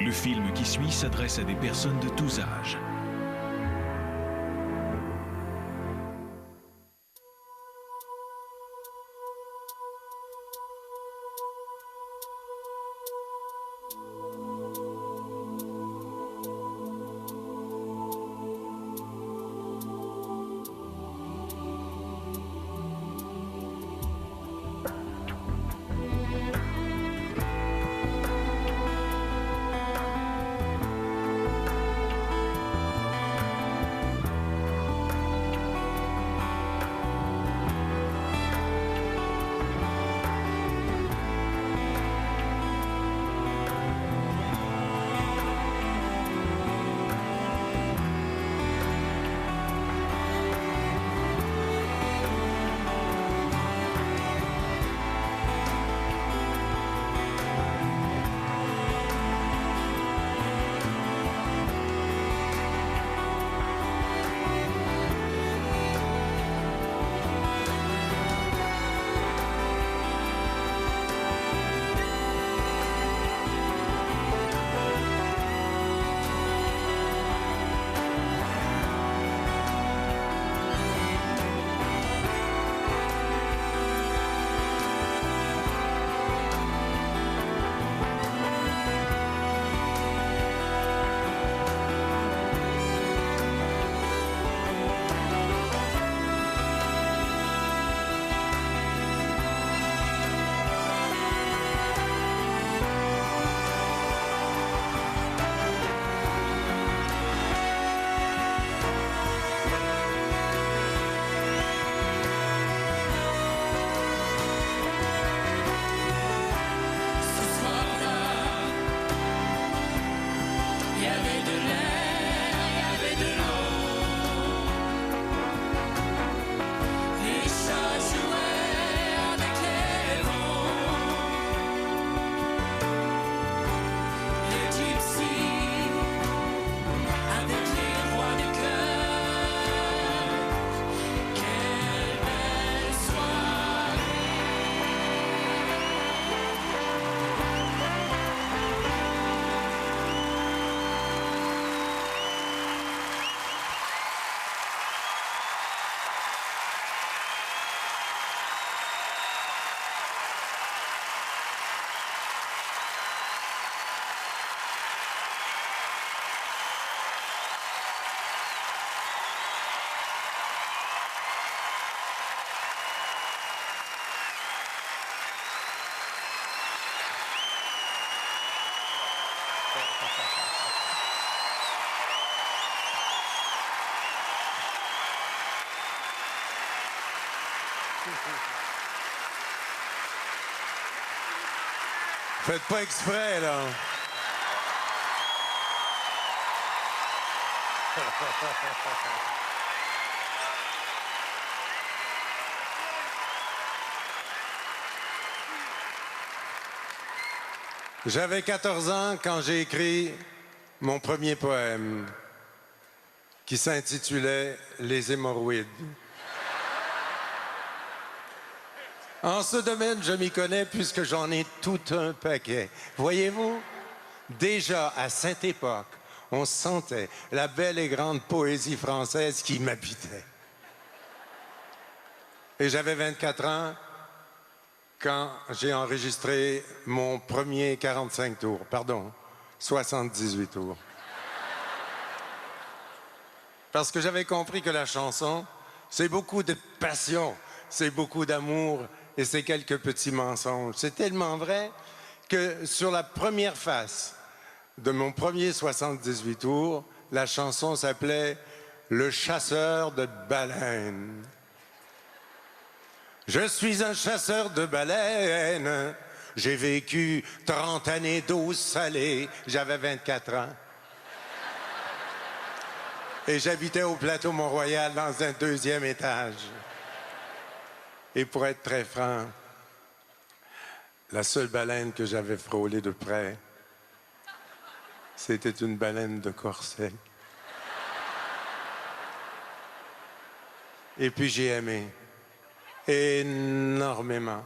Le film qui suit s'adresse à des personnes de tous âges. Faites pas exprès, là. J'avais 14 ans quand j'ai écrit mon premier poème qui s'intitulait « Les hémorroïdes ». En ce domaine, je m'y connais puisque j'en ai tout un paquet. Voyez-vous, déjà à cette époque, on sentait la belle et grande poésie française qui m'habitait. Et j'avais 24 ans quand j'ai enregistré mon premier 45 tours, pardon, 78 tours. Parce que j'avais compris que la chanson, c'est beaucoup de passion, c'est beaucoup d'amour, et c'est quelques petits mensonges. C'est tellement vrai que sur la première face de mon premier 78 tours, la chanson s'appelait « Le chasseur de baleines ». Je suis un chasseur de baleines, j'ai vécu 30 années d'eau salée, j'avais 24 ans. Et j'habitais au plateau Mont-Royal dans un 2e étage. Et pour être très franc, la seule baleine que j'avais frôlée de près, c'était une baleine de corset. Et puis j'ai aimé, énormément,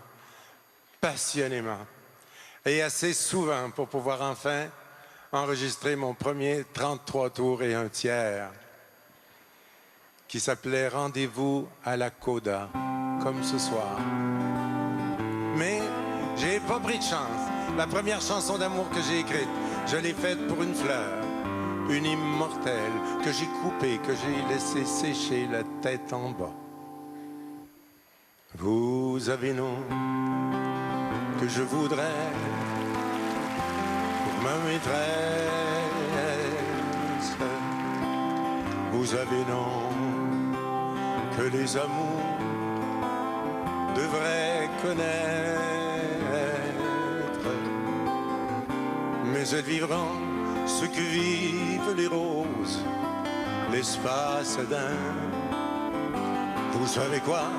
passionnément, et assez souvent pour pouvoir enfin enregistré mon premier 33 tours et un tiers qui s'appelait Rendez-vous à la Coda, comme ce soir. Mais j'ai pas pris de chance. La première chanson d'amour que j'ai écrite, je l'ai faite pour une fleur, une immortelle, que j'ai coupée, que j'ai laissé sécher la tête en bas. Vous avez nom que je voudrais pour ma maîtresse. Vous avez nom que les amours devraient connaître. Mais elles vivront ce que vivent les roses, l'espace d'un. Vous savez quoi?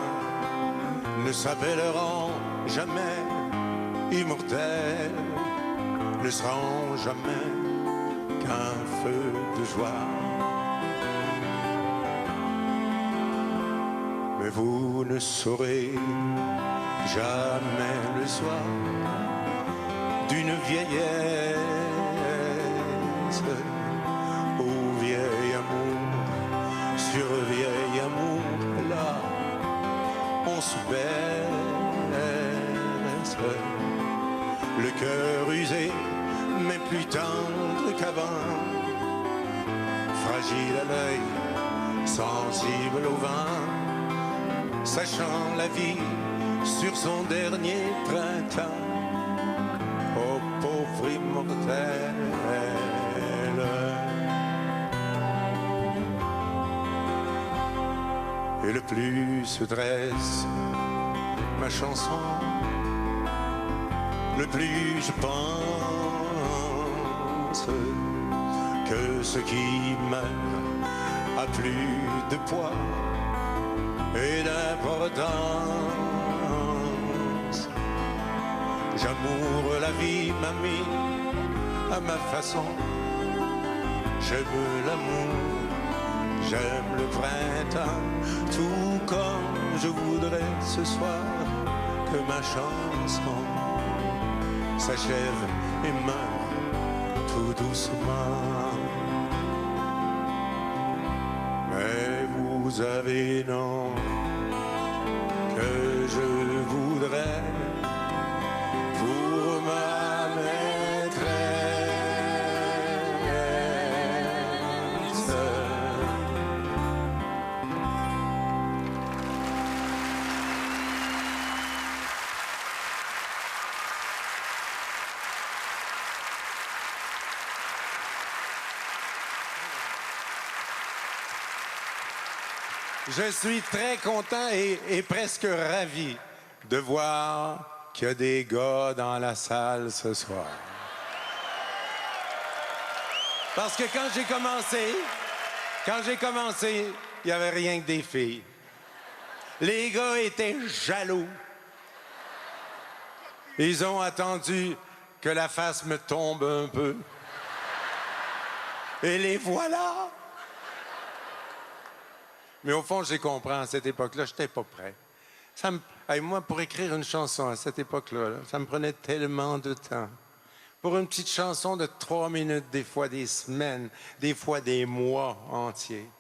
Ne s'appelleront jamais immortels, ne seront jamais qu'un feu de joie. Mais vous ne saurez jamais le soir d'une vieillesse au vieil amour, sur vieil amour, là on se baisse, le cœur usé mais plus tendre qu'avant, fragile à l'œil, sensible au vent, sachant la vie sur son dernier printemps. Oh pauvre immortel, et le plus se dresse ma chanson, le plus je pense que ce qui meurt a plus de poids et d'importance. J'amoure la vie, mamie, à ma façon. J'aime l'amour, j'aime le printemps, tout comme je voudrais ce soir que ma chanson s'achève et meure tout doucement. Mais vous avez nom que je voudrais pour ma maîtresse. Je suis très content et presque ravi de voir qu'il y a des gars dans la salle ce soir. Parce que quand j'ai commencé, il n'y avait rien que des filles. Les gars étaient jaloux. Ils ont attendu que la face me tombe un peu. Et les voilà. Mais au fond, j'ai compris, à cette époque-là, je n'étais pas prêt. Moi, pour écrire une chanson à cette époque-là, ça me prenait tellement de temps. Pour une petite chanson de 3 minutes, des fois des semaines, des fois des mois entiers.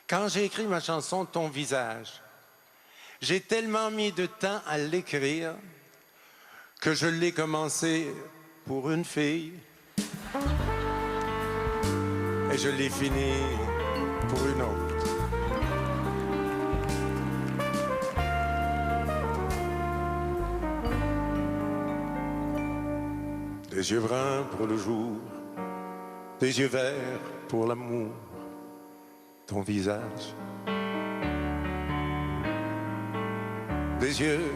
Quand j'ai écrit ma chanson « Ton visage », j'ai tellement mis de temps à l'écrire que je l'ai commencé pour une fille et je l'ai fini pour une autre. Des yeux bruns pour le jour, des yeux verts pour l'amour, ton visage. Des yeux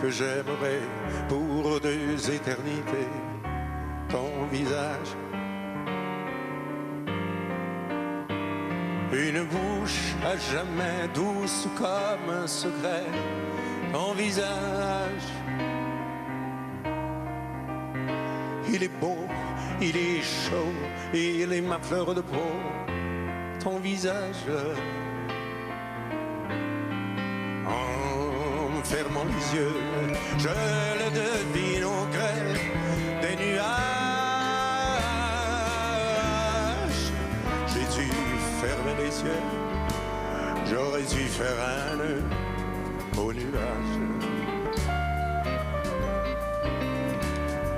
que j'aimerais pour 2 éternités, ton visage. Une bouche à jamais douce comme un secret, ton visage. Il est beau, il est chaud, il est ma fleur de peau, ton visage. En fermant les yeux, je le devine au gré des nuages. les cieux. J'aurais dû faire un nœud au nuage.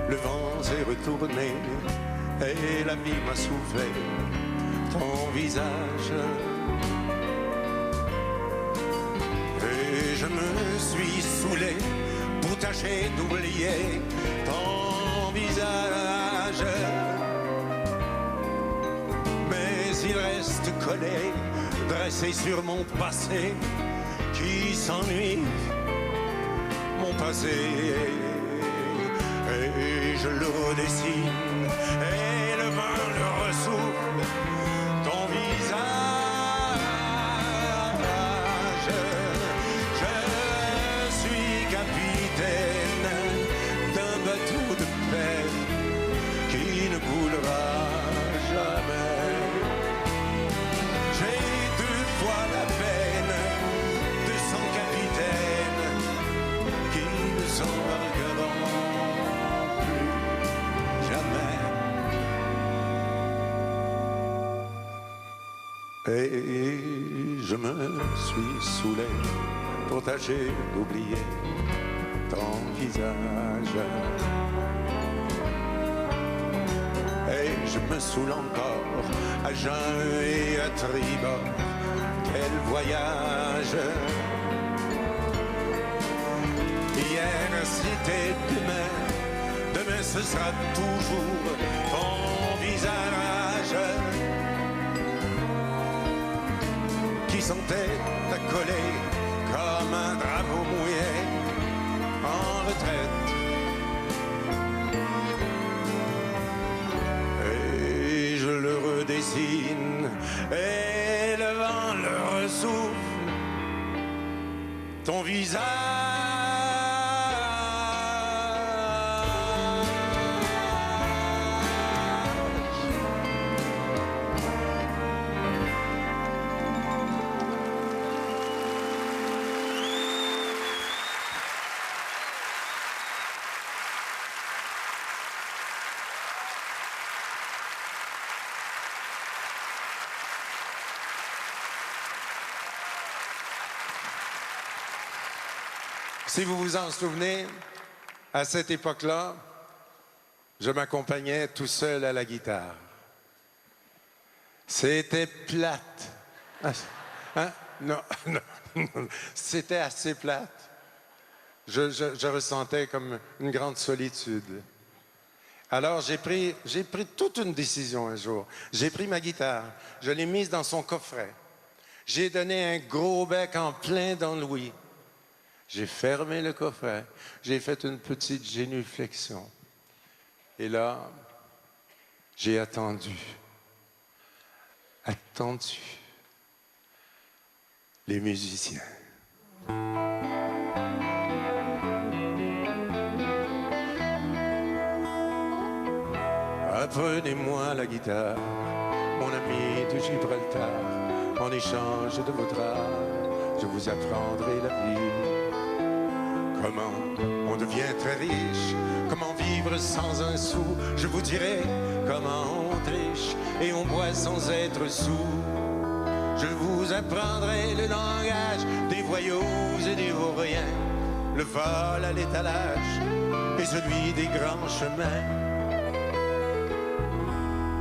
Le vent s'est retourné et la vie m'a soufflé ton visage. Et je me suis saoulé pour tâcher d'oublier ton visage. Mais il reste collé, dressé sur mon passé qui s'ennuie, mon passé. Et je le redessine, et le vent le ressouffle, ton visage. Je suis capitaine d'un bateau de peine qui ne coulera jamais. J'ai 2 fois la peine de 100 capitaines qui ne s'embarqueront et je me suis saoulé pour tâcher d'oublier ton visage. Et je me saoule encore à jeun et à tribord. Quel voyage! Hier c'était demain, demain ce sera toujours ton visage. Qui sentait accolé comme un drapeau mouillé en retraite. Et je le redessine et le vent le ressouffle, ton visage. Si vous vous en souvenez, à cette époque-là, je m'accompagnais tout seul à la guitare. C'était plate. Hein? Non, non, non, c'était assez plate. Je ressentais comme une grande solitude. Alors j'ai pris toute une décision un jour. J'ai pris ma guitare, je l'ai mise dans son coffret. J'ai donné un gros bec en plein dans l'ouïe. J'ai fermé le coffret, j'ai fait une petite génuflexion. Et là, j'ai attendu les musiciens. Apprenez-moi la guitare, mon ami de Gibraltar. En échange de votre art, je vous apprendrai la vie. Comment on devient très riche, comment vivre sans un sou. Je vous dirai comment on triche et on boit sans être sourd. Je vous apprendrai le langage des voyous et des vauriens, le vol à l'étalage et celui des grands chemins.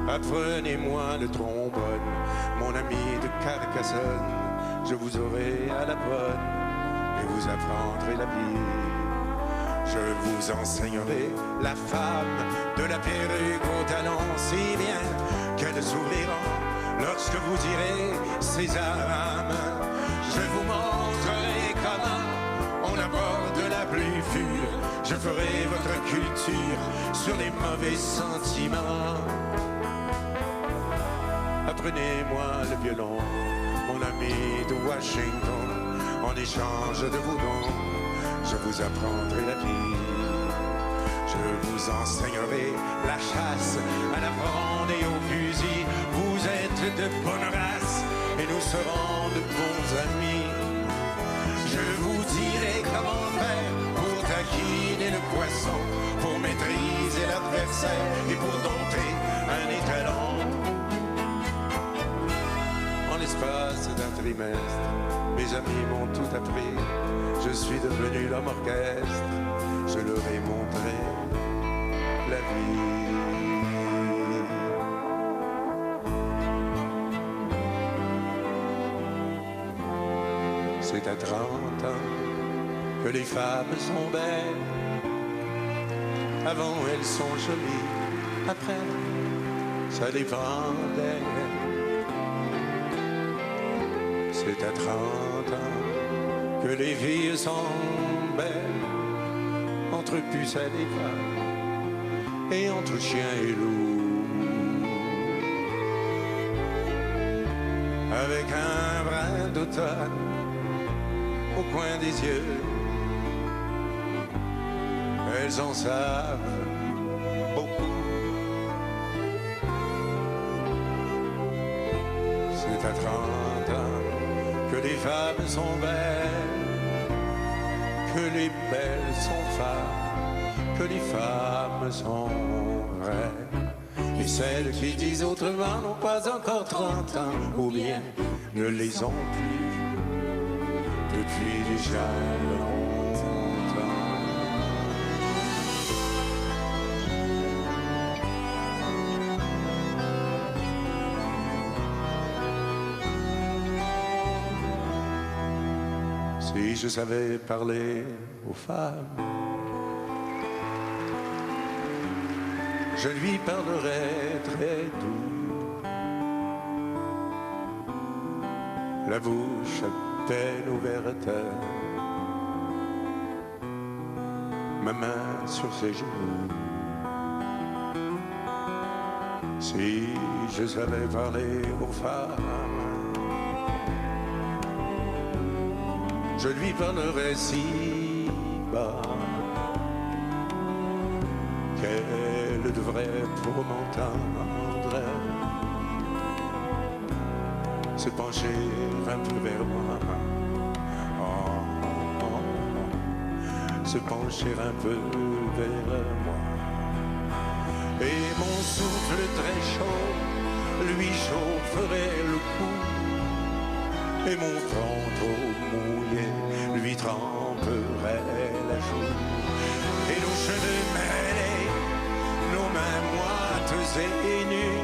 Apprenez-moi le trombone, mon ami de Carcassonne. Je vous aurai à la bonne et vous apprendrez la vie. Je vous enseignerai la femme de la perruque au talon si bien qu'elle s'ouvrira lorsque vous direz Sésame. Je vous montrerai comment on aborde la blufure. Je ferai votre culture sur les mauvais sentiments. Apprenez-moi le violon, mon ami de Washington. En échange de vos dons, je vous apprendrai la vie. Je vous enseignerai la chasse à la fronde et au fusil. Vous êtes de bonne race et nous serons de bons amis. Je vous dirai comment faire pour taquiner le poisson, pour maîtriser l'adversaire et pour dompter un étalon. En l'espace d'un trimestre, mes amis m'ont tout appris. Je suis devenu l'homme orchestre, je leur ai montré la vie. C'est à 30 ans que les femmes sont belles. Avant elles sont jolies, après ça dépend d'elles. C'est à 30 ans que les filles sont belles, entre pucelles et femmes, et entre chien et loup. Avec un brin d'automne au coin des yeux, elles en savent beaucoup. C'est à 30 ans que les femmes sont belles, que les belles sont femmes, que les femmes sont vraies. Et celles qui disent autrement n'ont pas encore 30 ans, ou bien ne les ont plus depuis déjà longtemps. Si je savais parler aux femmes, je lui parlerais très doux, la bouche à peine ouverte, ma main sur ses genoux. Si je savais parler aux femmes, je lui parlerai si bas qu'elle devrait, pour m'entendre, se pencher un peu vers moi. Oh, oh, oh, se pencher un peu vers moi. Et mon souffle très chaud lui chaufferait le cou, et mon front trop mouillé lui tremperait la joue. Et nos cheveux mêlés, nos mains moites et nues,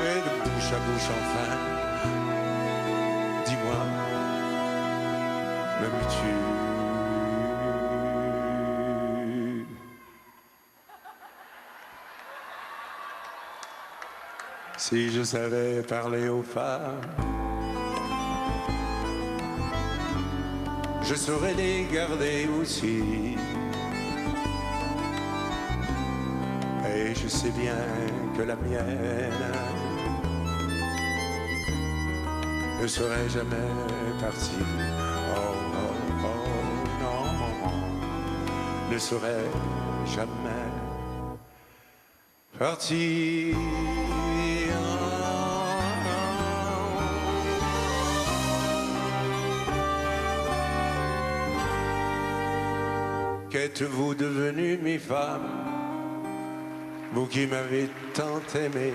et de bouche à bouche enfin, dis-moi, m'aimes-tu? Si je savais parler aux femmes, je saurais les garder aussi. Et je sais bien que la mienne ne serait jamais partie. Oh, oh, oh, non, ne serait jamais partie. Qu'êtes-vous devenue, mes femmes, vous qui m'avez tant aimé?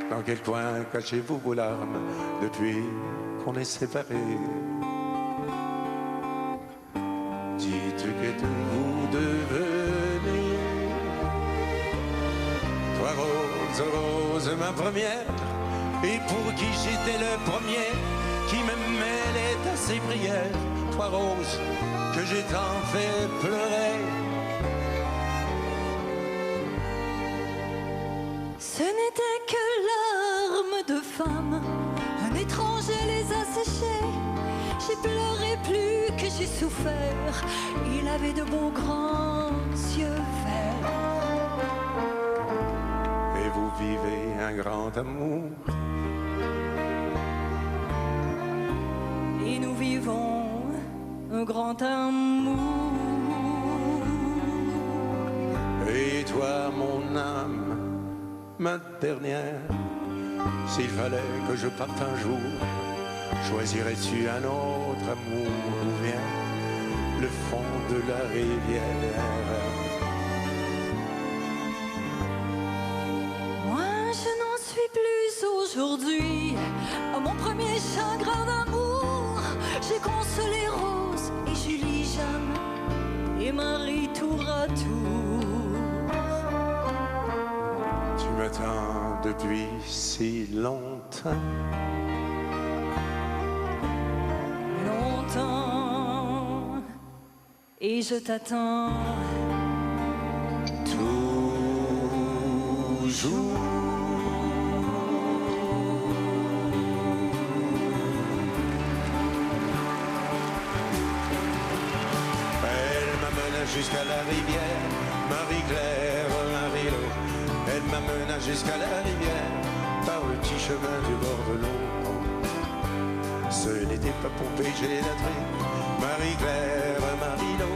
Dans quel coin cachez-vous vos larmes depuis qu'on est séparés? Dites, qu'êtes-vous devenue? Toi, Rose, Rose, ma première, et pour qui j'étais le premier, qui me mêlait à ses prières. Toi, Rose, que j'ai tant fait pleurer. Ce n'était que larmes de femme, un étranger les a séchées. J'ai pleuré plus que j'ai souffert, il avait de beaux grands yeux verts. Et vous vivez un grand amour, et nous vivons un grand amour. et toi, mon âme, ma dernière, s'il fallait que je parte un jour, choisirais-tu un autre amour ou bien le fond de la rivière? Moi, je n'en suis plus au Aujourd'hui, à mon premier chagrin d'amour, j'ai consolé Rose et Julie, Jeanne et Marie tour à tour. Tu m'attends depuis si longtemps. Longtemps, et je t'attends Toujours. Elle m'amena jusqu'à la rivière, Marie-Claire, Marie-Lo. Elle m'amena jusqu'à la rivière, par le petit chemin du bord de l'eau. Ce n'était pas pour pêcher la truite, Marie-Claire, Marie-Lo.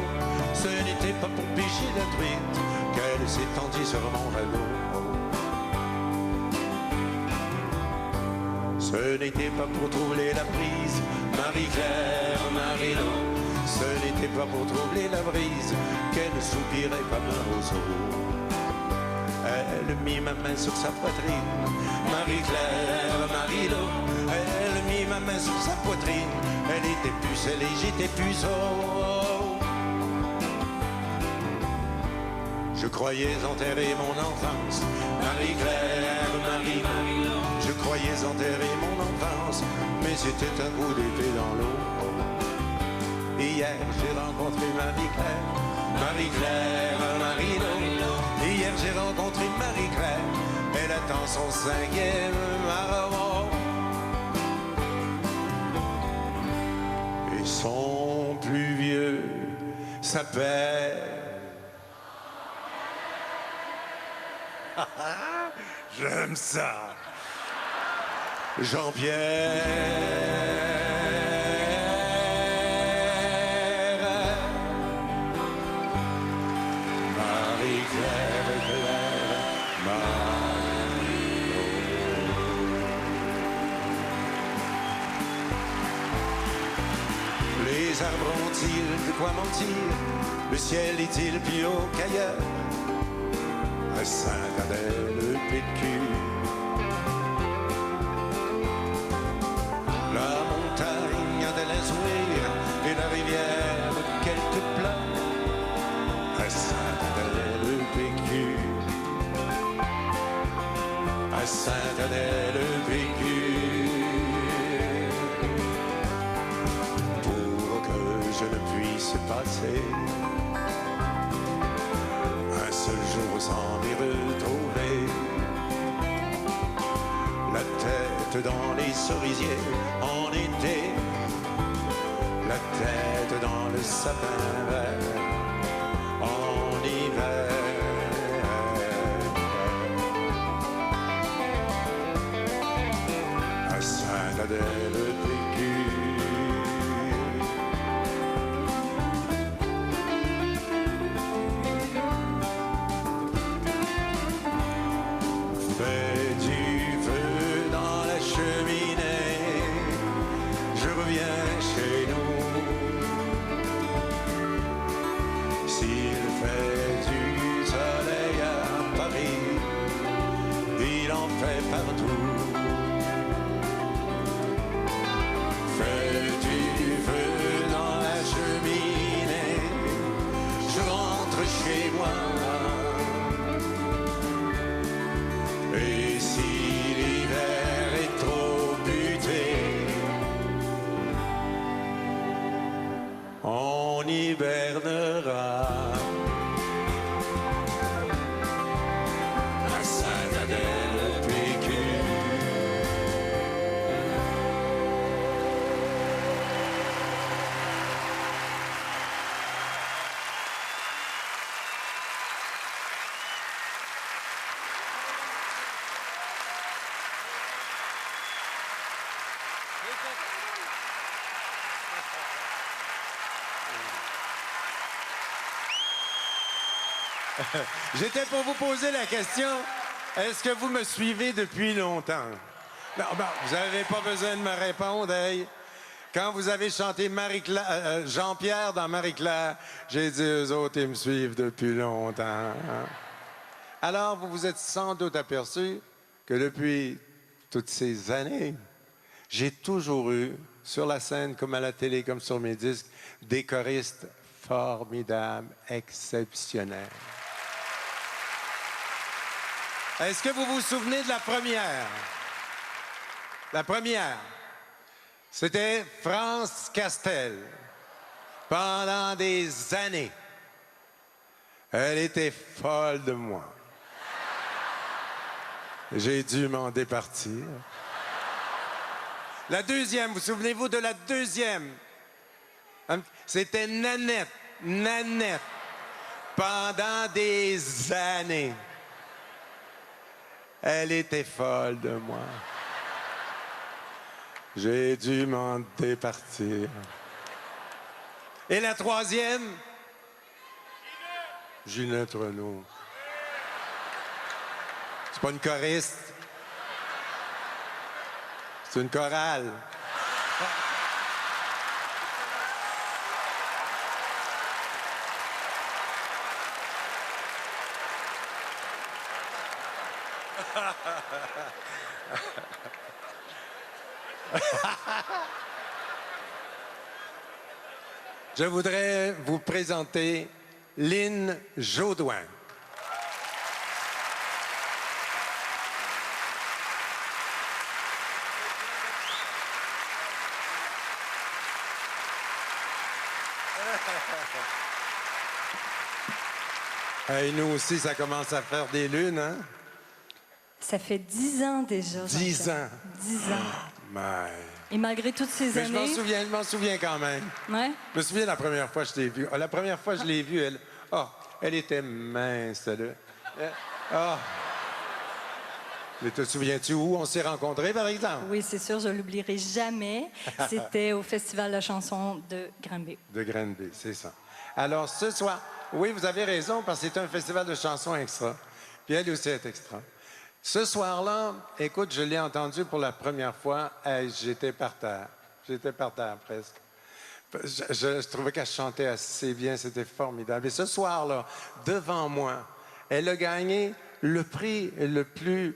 Ce n'était pas pour pêcher la truite qu'elle s'étendit sur mon radeau. Ce n'était pas pour troubler la brise, Marie-Claire, Marie-Lo. Ce n'était pas pour troubler la brise qu'elle soupirait comme un roseau. Elle mit ma main sur sa poitrine, Marie-Claire, Marie-Lo. Elle mit ma main sur sa poitrine, elle était pucelle et j'étais puceau. Je croyais enterrer mon enfance, Marie-Claire, Marie-Lo. Je croyais enterrer mon enfance, mais c'était un coup d'épée dans l'eau. Hier, j'ai rencontré Marie-Claire, Marie-Claire, Marie-Lo. Hier, j'ai rencontré Marie-Claire, elle attend son 5e marathon. Et son plus vieux s'appelle... J'aime ça. Jean-Pierre, Marie-Claire, Claire, Marie-Lo. Les arbres ont-ils de quoi mentir? Le ciel est-il plus haut qu'ailleurs? À Sainte-Adèle-Pécu, la montagne a de l'insouïr et la rivière qu'elle te plaint. À Sainte-Adèle-Pécu, à Sainte-Adèle-Pécu, pour que je ne puisse passer un seul jour sans m'y retrouver. La tête dans les cerisiers en été, la tête dans le sapin vert en hiver. À Sainte-Adèle-Pécu, fais du feu dans la cheminée, je reviens chez nous. S'il fait du soleil à Paris, il en fait partout. Fais du feu dans la cheminée, je rentre chez moi. Et si l'hiver est trop buté, on hibernera. À Sainte-Adèle-Pécu. J'étais pour vous poser la question, est-ce que vous me suivez depuis longtemps? Non, vous n'avez pas besoin de me répondre. Hey. Quand vous avez chanté Jean-Pierre dans Marie-Claire, j'ai dit, eux autres, ils me suivent depuis longtemps. Alors, vous vous êtes sans doute aperçu que depuis toutes ces années, j'ai toujours eu, sur la scène, comme à la télé, comme sur mes disques, des choristes formidables, exceptionnels. Est-ce que vous vous souvenez de la première? La première, c'était France Castel. Pendant des années, elle était folle de moi. J'ai dû m'en départir. La deuxième, vous souvenez-vous de la deuxième? C'était Nanette. Nanette. Pendant des années, elle était folle de moi. J'ai dû m'en départir. Et la troisième? Ginette Renaud. C'est pas une choriste. C'est une chorale. Je voudrais vous présenter Lynn Jaudoin. Et nous aussi, ça commence à faire des lunes, hein? Ça fait 10 ans déjà. 10 ans. 10 ans. My. Et malgré toutes ces Mais années... je m'en souviens quand même. Ouais? Je me souviens la première fois que je l'ai vue. La première fois que je l'ai vue, elle était mince, là. Mais te souviens-tu où on s'est rencontrés, par exemple? Oui, c'est sûr, je ne l'oublierai jamais. C'était au Festival de la chanson de Granby. De Granby, c'est ça. Alors, ce soir, oui, vous avez raison, parce que c'est un festival de chansons extra. Puis elle aussi est extra. Ce soir-là, écoute, je l'ai entendu pour la première fois. Hey, j'étais par terre. J'étais par terre, presque. Je trouvais qu'elle chantait assez bien. C'était formidable. Et ce soir-là, devant moi, elle a gagné le prix le plus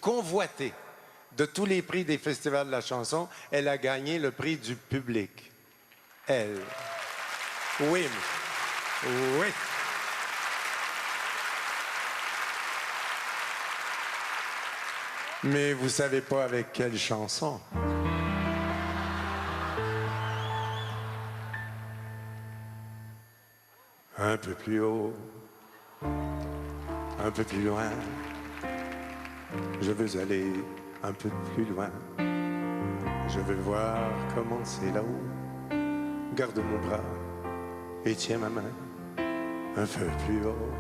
convoité de tous les prix des festivals de la chanson. Elle a gagné le prix du public. Elle. Oui. Oui. Mais vous savez pas avec quelle chanson? Un peu plus haut, un peu plus loin. Je veux aller un peu plus loin. Je veux voir comment c'est là-haut. Garde mon bras et tiens ma main. Un peu plus haut,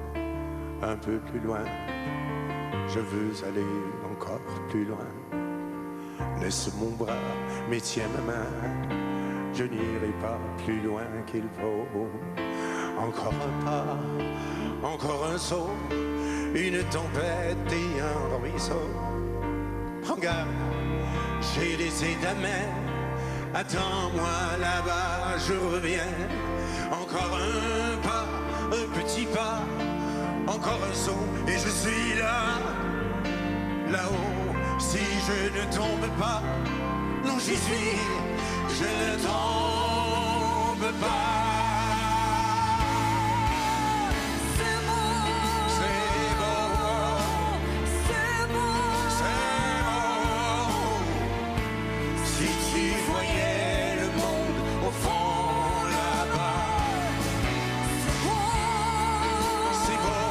un peu plus loin. Je veux aller encore plus loin. Laisse mon bras, mais tiens ma main. Je n'irai pas plus loin qu'il faut. Encore un pas, encore un saut. Une tempête et un ruisseau. Prends garde, j'ai laissé ta main. Attends-moi là-bas, je reviens. Encore un pas, un petit pas. Encore un saut et je suis là, là-haut. Si je ne tombe pas, non j'y suis, je ne tombe pas. C'est beau, C'est beau, c'est beau, c'est beau. Si tu voyais le monde au fond là-bas, c'est beau, c'est beau.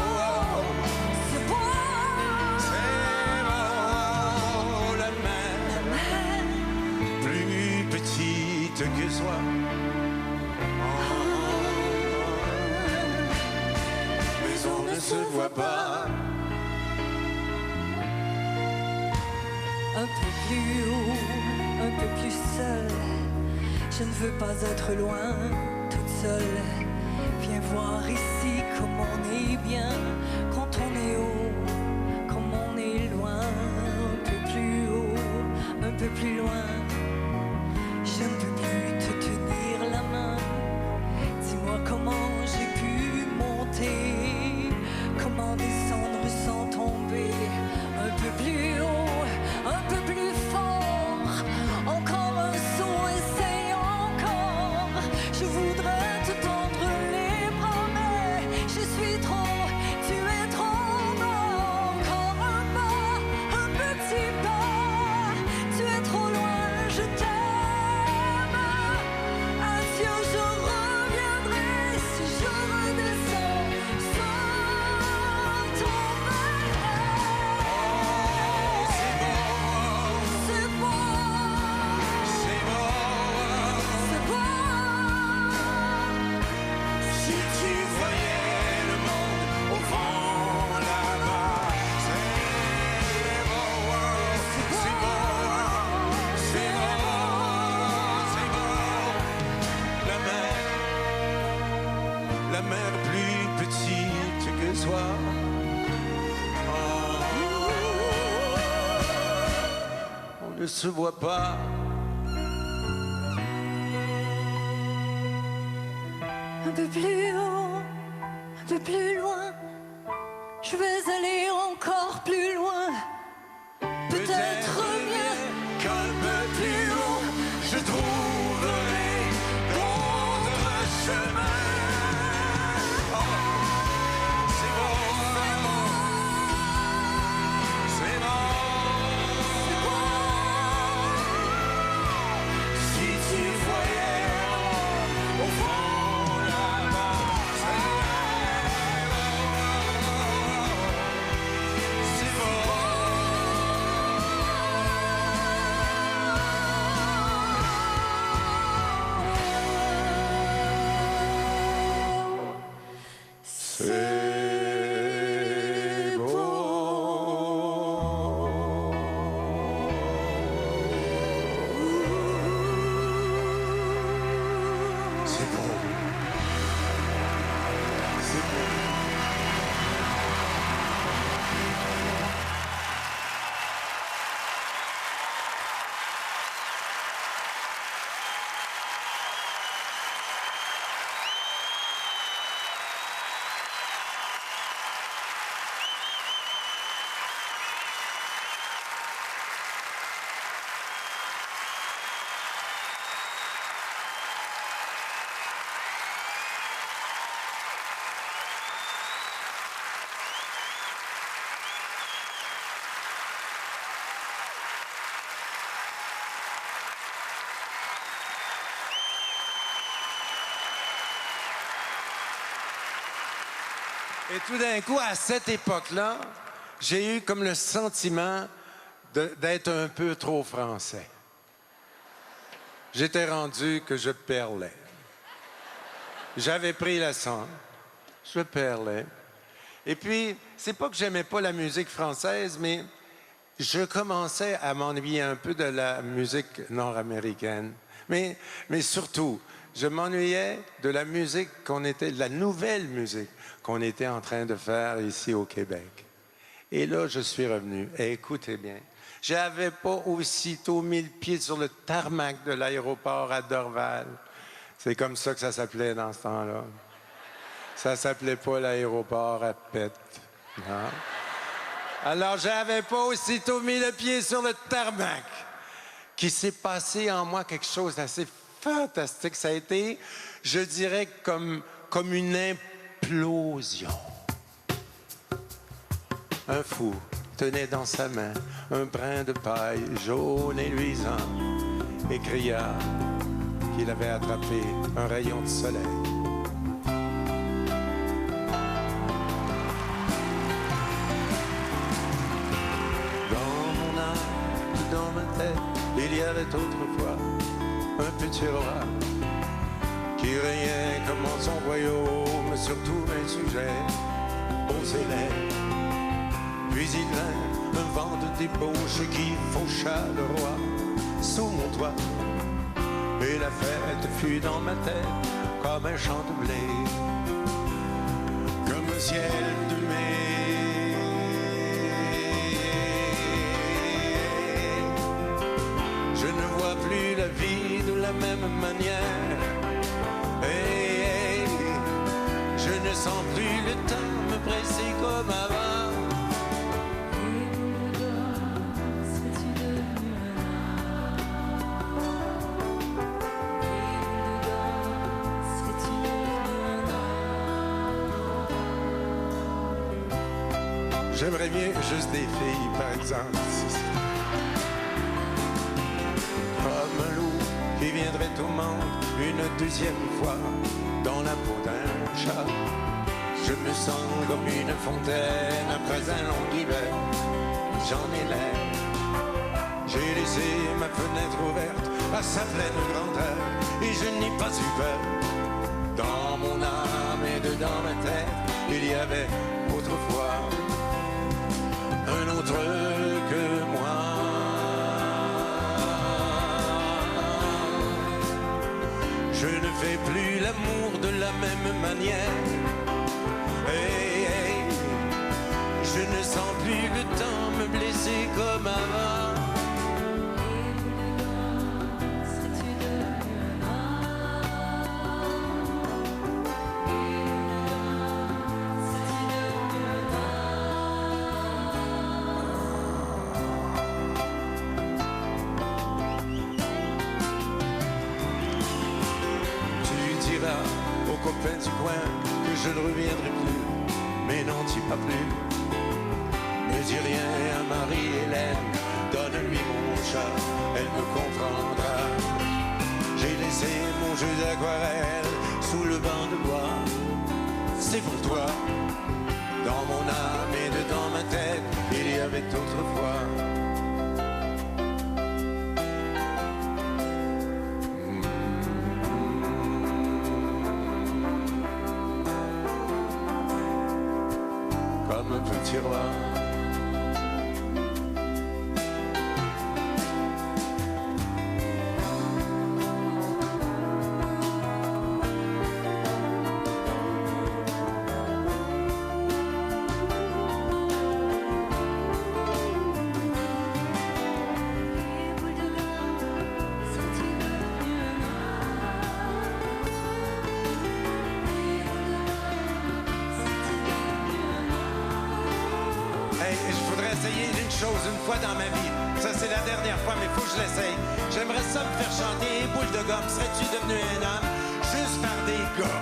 c'est beau. C'est beau, la mer, plus petite que soi. Mais on ne se voit pas. Un peu plus haut, un peu plus seul. Je ne veux pas être loin, toute seule. Viens voir ici comme on est bien, quand on est haut, comme on est loin. Un peu plus haut, un peu plus loin. Je ne peux plus te tenir la main. Dis-moi comment j'ai pu monter, comment descendre sans tomber. Un peu plus ne se voit pas. Un peu plus haut, un peu plus loin, je vais aller encore plus loin. Peut-être bien qu'un peu plus haut, je trouverai d'autres chemins. Oh, c'est bon, c'est bon. Si tu voyais au fond là-bas, c'est bon. C'est beau. C'est beau. C'est beau. Et tout d'un coup, à cette époque-là, j'ai eu comme le sentiment d'être un peu trop français. J'étais rendu que je perlais. J'avais pris la sang, je perlais. Et puis, c'est pas que j'aimais pas la musique française, mais je commençais à m'ennuyer un peu de la musique nord-américaine. Mais surtout, je m'ennuyais de la musique de la nouvelle musique qu'on était en train de faire ici au Québec. Et là, je suis revenu. Et écoutez bien, j'avais pas aussitôt mis le pied sur le tarmac de l'aéroport à Dorval. C'est comme ça que ça s'appelait dans ce temps-là. Ça s'appelait pas l'aéroport à Pette. Non? Alors, j'avais pas aussitôt mis le pied sur le tarmac qu'il s'est passé en moi quelque chose d'assez fantastique. Ça a été, je dirais, comme une implosion. Un fou tenait dans sa main un brin de paille jaune et luisant et cria qu'il avait attrapé un rayon de soleil. Dans mon âme, dans ma tête, il y avait autrefois un petit roi qui régnait comme en son royaume sur tous mes sujets, aux élèves. Puis il vint un vent de débauche qui faucha le roi sous mon toit. Et la fête fut dans ma tête comme un champ de blé, comme un ciel de mai. Je ne vois plus la vie de la même manière. Et je ne sens plus le temps me presser comme avant. J'aimerais bien juste des filles, par exemple. Comme un loup qui viendrait au monde une deuxième fois dans la peau d'un chat. Je me sens comme une fontaine après un long hiver. J'en ai l'air. J'ai laissé ma fenêtre ouverte à sa pleine grandeur et je n'ai pas eu peur. Dans mon âme et dedans ma tête, il y avait autrefois un autre que moi. Je ne fais plus l'amour de la même manière. Hey, je ne sens plus le temps me blesser comme avant. du coin que je ne reviendrai plus. Mais n'en dis pas plus. Ne dis rien à Marie-Hélène. Donne-lui mon chat, elle me comprendra. J'ai laissé mon jeu d'aquarelle sous le banc de bois. C'est pour toi. Dans mon âme et dedans ma tête, il y avait autrefois. Comme un petit roi. Une fois dans ma vie, ça c'est la dernière fois, mais faut que je l'essaye. J'aimerais ça me faire chanter boule de gomme. Serais-tu devenu un homme juste par des gars,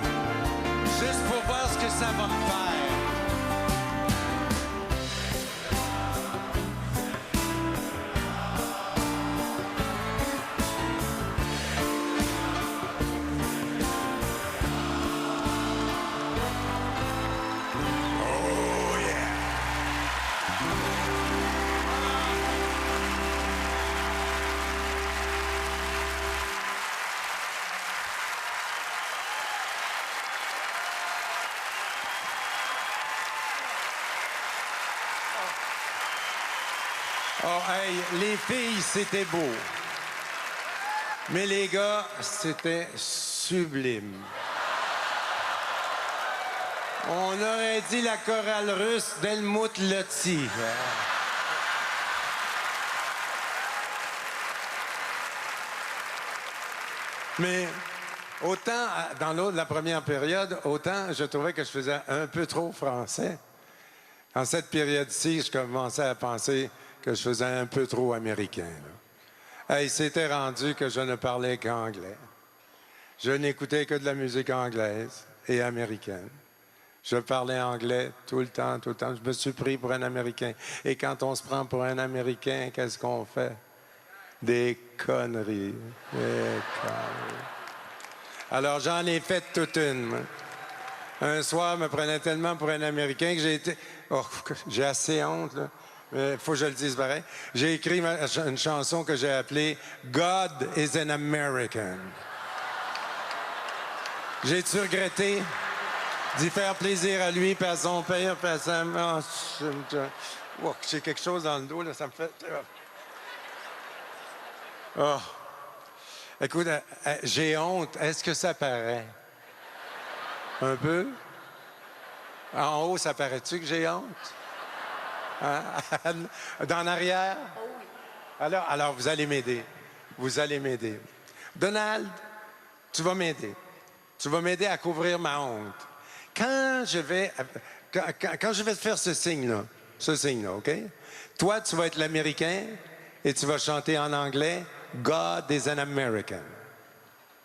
juste pour voir ce que ça va me faire? Oh, hey, les filles, c'était beau. Mais les gars, c'était sublime. On aurait dit la chorale russe d'Helmut Lotti. Mais autant, dans l'autre, la première période, autant je trouvais que je faisais un peu trop français. En cette période-ci, je commençais à penser que je faisais un peu trop américain. Hey, c'était rendu que je ne parlais qu'anglais. Je n'écoutais que de la musique anglaise et américaine. Je parlais anglais tout le temps, tout le temps. Je me suis pris pour un Américain. Et quand on se prend pour un Américain, qu'est-ce qu'on fait? Des conneries. Des conneries. Alors, j'en ai fait toute une. Moi. Un soir, je me prenais tellement pour un Américain que j'ai été... Oh, j'ai assez honte, là. Il faut que je le dise pareil. J'ai écrit une chanson que j'ai appelée « God is an American ». J'ai-tu regretté d'y faire plaisir à lui, puis à son père, puis à sa... Oh, j'ai quelque chose dans le dos, là, ça me fait... Oh. Écoute, j'ai honte. Est-ce que ça paraît? Un peu? En haut, ça paraît-tu que j'ai honte? Hein? Dans l'arrière? Alors, vous allez m'aider. Vous allez m'aider. Donald, tu vas m'aider. Tu vas m'aider à couvrir ma honte. Quand je vais te faire ce signe-là, OK? Toi, tu vas être l'Américain et tu vas chanter en anglais « God is an American ».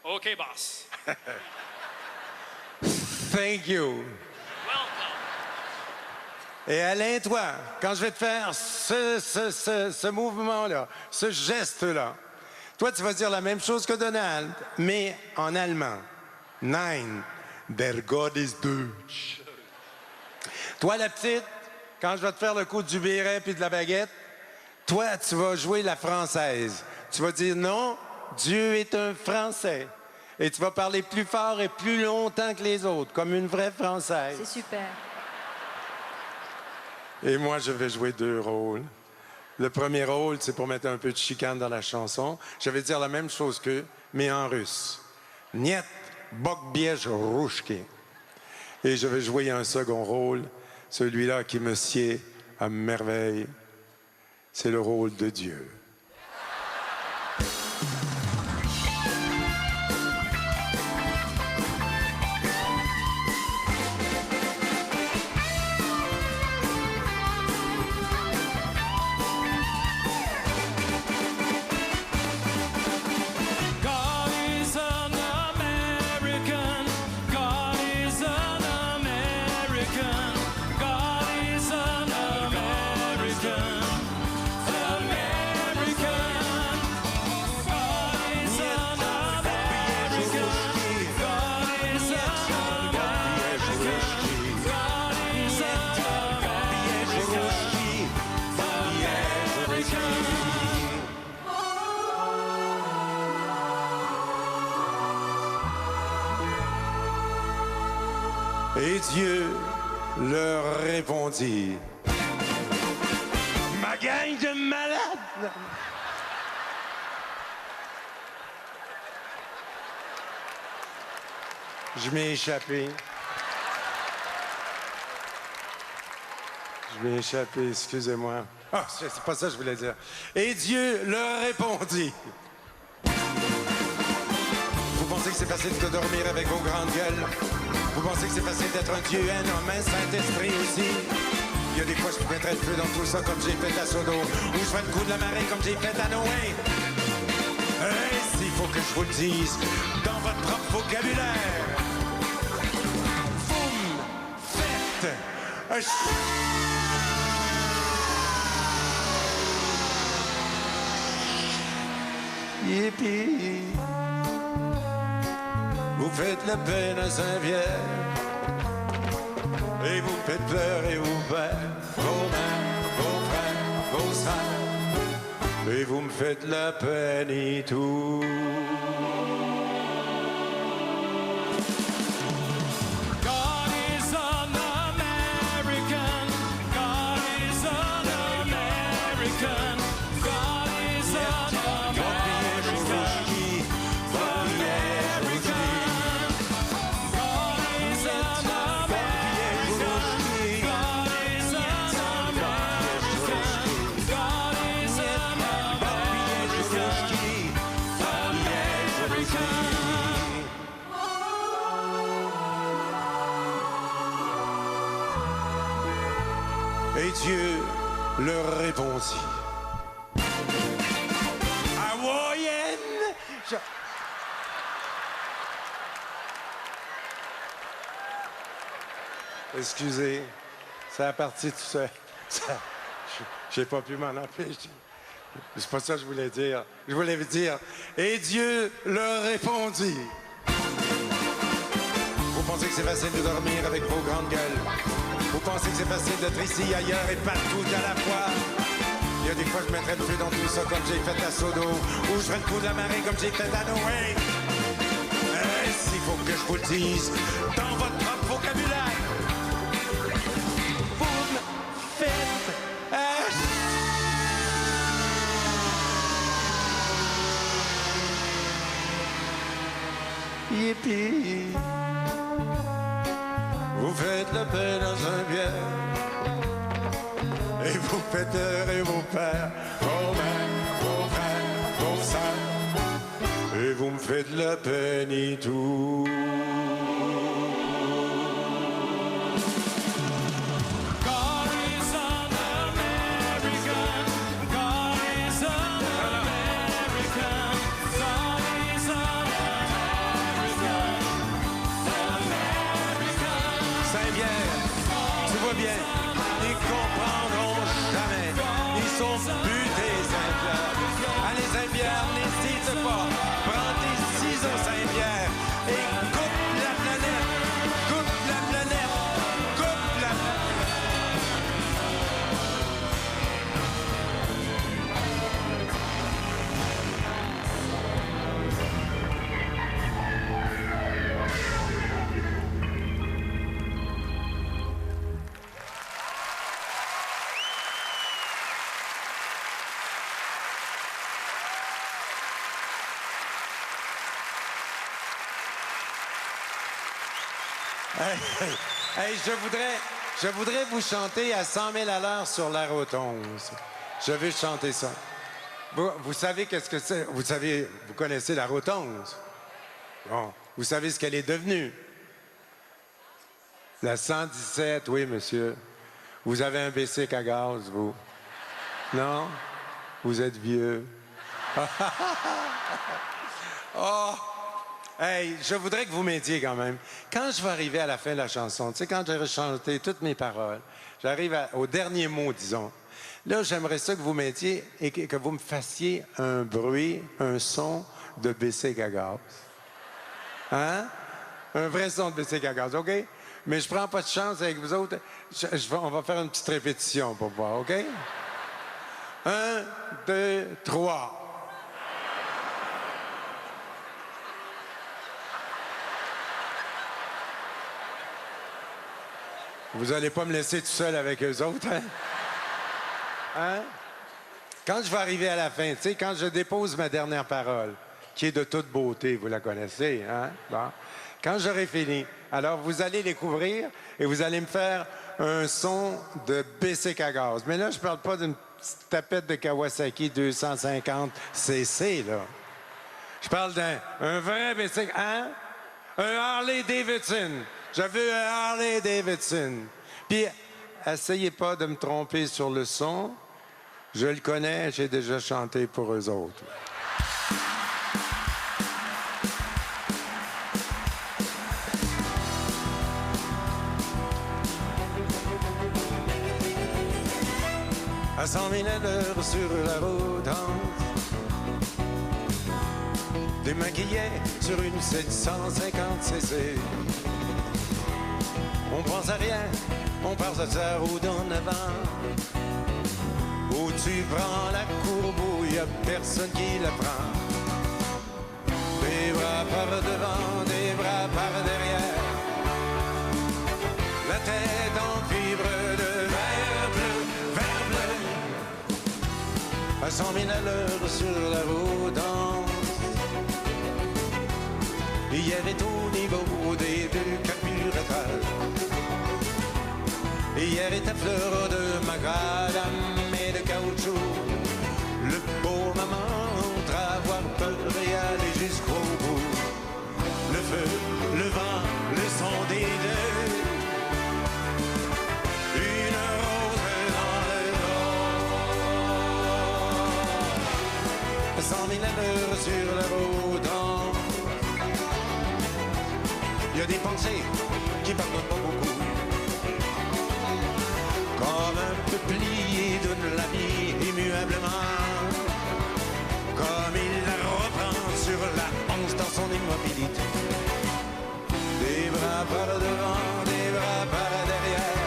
OK, boss. Thank you. Et Alain, toi, quand je vais te faire ce mouvement-là, ce geste-là, toi, tu vas dire la même chose que Donald, mais en allemand. Nein, der Gott ist Deutsch. Toi, la petite, quand je vais te faire le coup du béret puis de la baguette, toi, tu vas jouer la française. Tu vas dire non, Dieu est un Français. Et tu vas parler plus fort et plus longtemps que les autres, comme une vraie Française. C'est super. Et moi, je vais jouer deux rôles. Le premier rôle, c'est pour mettre un peu de chicane dans la chanson. Je vais dire la même chose qu'eux, mais en russe. Niet bokbiej rushki. Et je vais jouer un second rôle, celui-là qui me sied à merveille. C'est le rôle de Dieu. God is an American. God is Et Dieu leur répondit. Ma gang de malades! Je m'ai échappé. Je m'ai échappé, excusez-moi. Ah, c'est pas ça que je voulais dire. Et Dieu leur répondit. Vous pensez que c'est facile de dormir avec vos grandes gueules? Vous pensez que c'est facile d'être un Dieu, un homme, un Saint-Esprit aussi? Il y a des fois, je mettrais le feu dans tout ça comme j'ai fait à Sodo, ou je ferais le coup de la marée comme j'ai fait à Noé. Et s'il faut que je vous le dise, dans votre propre vocabulaire, vous me faites un Yippie. Vous faites la peine à Saint-Pierre et vous faites pleurer vos pères, vos mères, vos frères, vos sœurs et vous me faites la peine et tout. God is an American. God is an American. God is an Et Dieu leur répondit. Hawaïenne! Excusez, ça a parti tout seul. J'ai pas pu m'en empêcher. C'est pas ça que je voulais dire. Je voulais dire, et Dieu leur répondit. Vous pensez que c'est facile de dormir avec vos grandes gueules? Vous pensez que c'est facile d'être ici, ailleurs et partout à la fois? Il y a des fois, je mettrais le feu dans tout ça comme j'ai fait à Sodo, ou je ferais le coup de la marée comme j'ai fait à Noé. Et s'il faut que je vous le dise, dans votre propre vocabulaire, vous me faites Yippie. Vous faites la paix dans un bien et vous faites errer vos pères, vos mères, vos frères, vos sœurs et vous me faites la peine et tout. God is an American. God is an American. God is an American. Saint-Pierre, tu vois bien, ils comprendront jamais. Ils sont butés, Saint-Pierre. Allez, Saint-Pierre, n'hésite pas. Prends tes ciseaux, Saint-Pierre, et coupe la planète. Coupe la planète. Coupe la Hey, je voudrais vous chanter à 100 000 à l'heure sur la rotonde. Je veux chanter ça. Vous savez qu'est-ce que c'est? Vous connaissez la rotonde? Bon, vous savez ce qu'elle est devenue? La 117, oui, monsieur. Vous avez un bicycle à gaz, vous? Non? Vous êtes vieux. Oh! Hey, je voudrais que vous m'aidiez quand même. Quand je vais arriver à la fin de la chanson, tu sais, quand j'aurai chanté toutes mes paroles, j'arrive au dernier mot, disons. Là, j'aimerais ça que vous m'aidiez et que vous me fassiez un bruit, un son de bicycle à gaz. Hein? Un vrai son de bicycle à gaz, OK? Mais je prends pas de chance avec vous autres. On va faire une petite répétition pour voir, OK? 1, 2, 3. Vous allez pas me laisser tout seul avec eux autres, hein? Hein? Quand je vais arriver à la fin, tu sais, quand je dépose ma dernière parole, qui est de toute beauté, vous la connaissez, hein? Bon. Quand j'aurai fini, alors vous allez les couvrir et vous allez me faire un son de bicycle à gaz. Mais là, je parle pas d'une petite tapette de Kawasaki 250 cc, là. Je parle d'un vrai bicycle, hein? Un Harley Davidson. Je veux un Harley Davidson. Puis, essayez pas de me tromper sur le son. Je le connais, j'ai déjà chanté pour eux autres. À 100 000 à l'heure sur la route, démaquillé sur une 750 cc. On pense à rien, on passe à sa route en avant. Où tu prends la courbe où y a personne qui la prend. Des bras par devant, des bras par derrière. La tête en fibre de verre bleu. À 100 000 à l'heure sur la route. Hier est au niveau des deux carburateurs. Hier est à fleur de macadam et de caoutchouc. Le beau maman montre à avoir peur et aller jusqu'au bout. Le feu, le vent, le son des deux. Une rose dans le dos. 100 000 à l'heure sur la route. Il y a des pensées qui pardonnent pas beaucoup. Comme un peuplier donne la vie immuablement. Comme il la reprend sur la hanse dans son immobilité. Des bras par devant, des bras par derrière.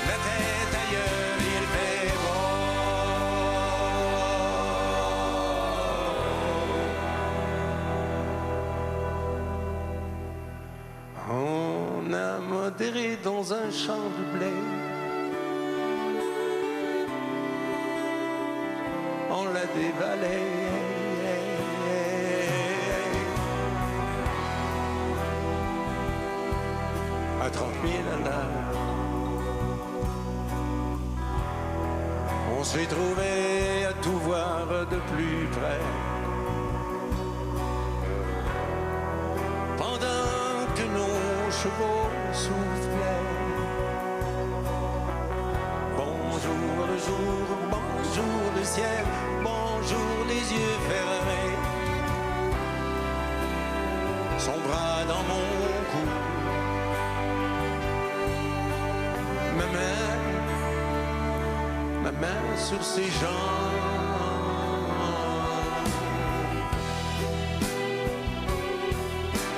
La tête ailleurs, il fait beau. On a modéré dans un champ de blé. On l'a dévalé. À 30 000 à l'heure. On s'est trouvé à tout voir de plus près. Pendant que nos chevaux soufflaient. Bonjour le jour, bonjour le ciel, bonjour les yeux fermés. Son bras dans mon cou. Ma main sur ses jambes.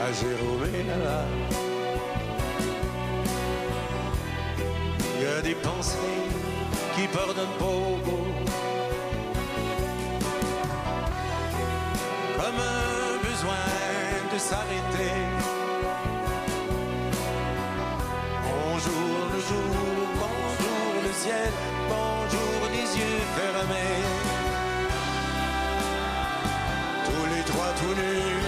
À Jérôme et Nala. Il y a des pensées qui pardonnent pas au beau. Comme un besoin de s'arrêter. Bonjour le jour, bonjour le ciel, bonjour les yeux fermés. Tous les trois tout nus.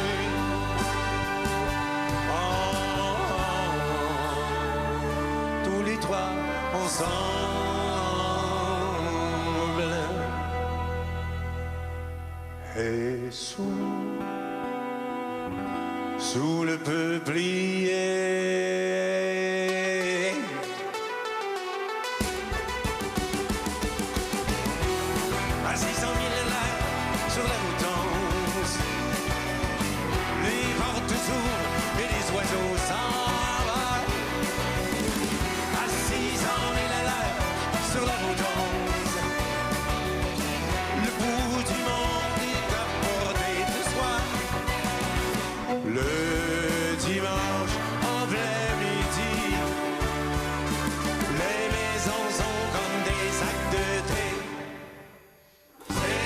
Tous les trois ensemble. Et sous le peuplier. À 600 000 là, sur la route 11, les portes s'ouvrent et les oiseaux s'envolent. À 600 000 là, sur la route 11, le bout du monde est à portée de soi. Le dimanche en plein midi, les maisons sont comme des sacs de thé. C'est